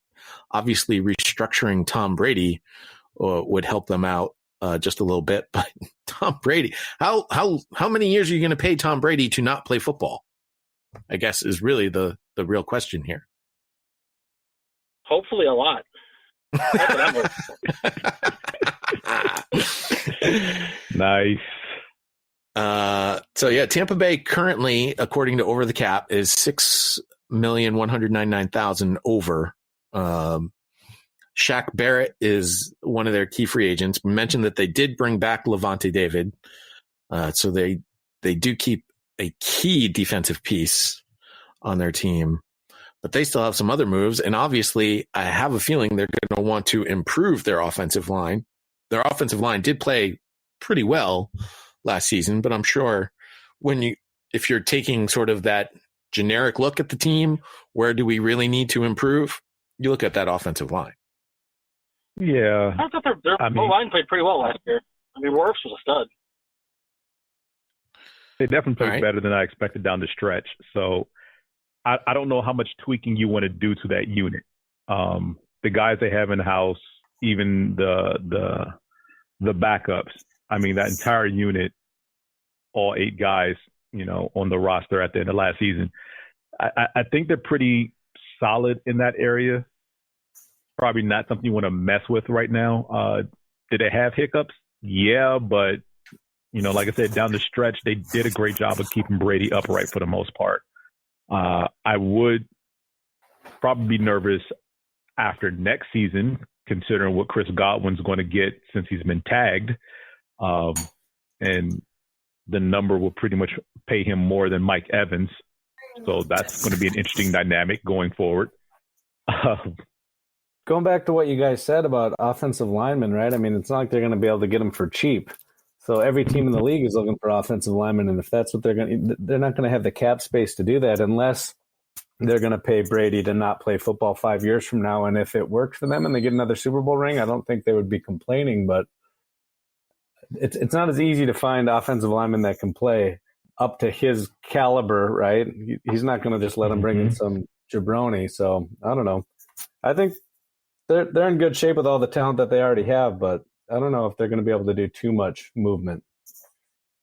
obviously, restructuring Tom Brady would help them out just a little bit. But Tom Brady, how many years are you going to pay Tom Brady to not play football? I guess is really the real question here. Hopefully, a lot. That's what I'm hoping for. Nice. So yeah, Tampa Bay currently, according to Over the Cap, is $6,199,000 over. Shaq Barrett is one of their key free agents. We mentioned that they did bring back Levante David, so they do keep a key defensive piece on their team. But they still have some other moves, and obviously I have a feeling they're going to want to improve their offensive line. Their offensive line did play pretty well last season, but I'm sure if you're taking sort of that generic look at the team, where do we really need to improve? You look at that offensive line. Yeah. I thought their line played pretty well last year. I mean, Wirfs was a stud. They definitely played better than I expected down the stretch. So I don't know how much tweaking you want to do to that unit. The guys they have in the house, even the backups. I mean, that entire unit, all 8 guys, on the roster at the end of last season. I think they're pretty solid in that area. Probably not something you want to mess with right now. Did they have hiccups? Yeah, but like I said, down the stretch, they did a great job of keeping Brady upright for the most part. I would probably be nervous after next season, considering what Chris Godwin's going to get since he's been tagged. And the number will pretty much pay him more than Mike Evans. So that's going to be an interesting dynamic going forward. Going back to what you guys said about offensive linemen, right? I mean, it's not like they're going to be able to get them for cheap. So every team in the league is looking for offensive linemen, and if that's what they're not going to have the cap space to do that unless they're going to pay Brady to not play football 5 years from now. And if it works for them and they get another Super Bowl ring, I don't think they would be complaining. But it's not as easy to find offensive linemen that can play. up to his caliber, right? He's not going to just let him bring in some jabroni. So I don't know. I think they're in good shape with all the talent that they already have, but I don't know if they're going to be able to do too much movement.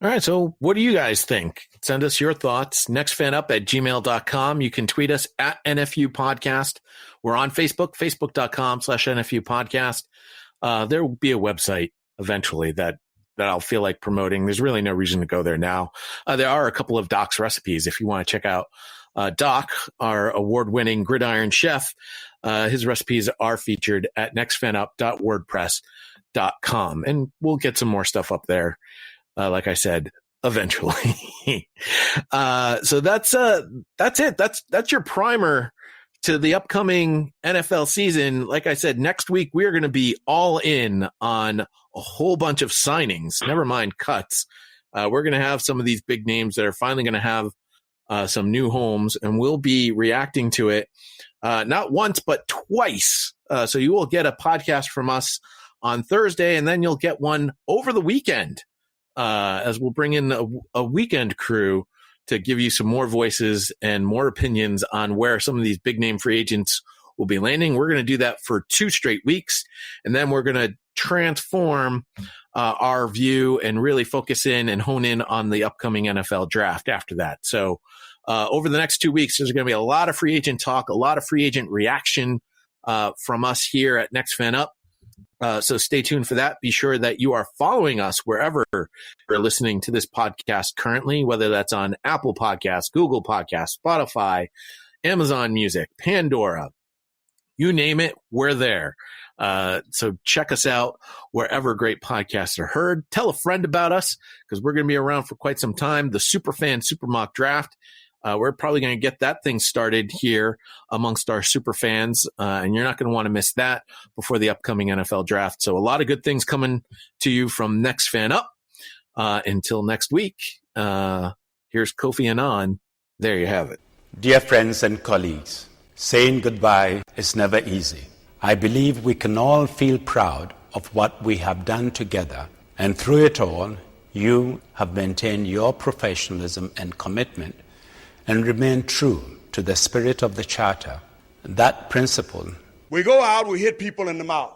All right. So what do you guys think? Send us your thoughts. nextfanup@gmail.com. You can tweet us at NFU Podcast. We're on Facebook, facebook.com/NFU Podcast. There will be a website eventually that I'll feel like promoting. There's really no reason to go there now. There are a couple of Doc's recipes if you want to check out Doc, our award-winning gridiron chef. His recipes are featured at nextfanup.wordpress.com, and we'll get some more stuff up there. Like I said, eventually. So that's it. That's your primer to the upcoming NFL season. Like I said, next week we are going to be all in on a whole bunch of signings, never mind cuts. We're going to have some of these big names that are finally going to have some new homes, and we'll be reacting to it not once but twice. So you will get a podcast from us on Thursday, and then you'll get one over the weekend. As we'll bring in a weekend crew to give you some more voices and more opinions on where some of these big name free agents will be landing. We're going to do that for 2 straight weeks, and then we're going to transform our view and really focus in and hone in on the upcoming NFL draft after that. So over the next 2 weeks, there's going to be a lot of free agent talk, a lot of free agent reaction from us here at Next Fan Up. So stay tuned for that. Be sure that you are following us wherever you're listening to this podcast currently, whether that's on Apple Podcasts, Google Podcasts, Spotify, Amazon Music, Pandora, you name it, we're there. So check us out wherever great podcasts are heard. Tell a friend about us because we're going to be around for quite some time. The Superfan Super Mock Draft. We're probably going to get that thing started here amongst our super fans, and you're not going to want to miss that before the upcoming NFL draft. So a lot of good things coming to you from Next Fan Up. Until next week, here's Kofi Annan. There you have it. Dear friends and colleagues, saying goodbye is never easy. I believe we can all feel proud of what we have done together, and through it all, you have maintained your professionalism and commitment and remain true to the spirit of the Charter. That principle. We go out, we hit people in the mouth.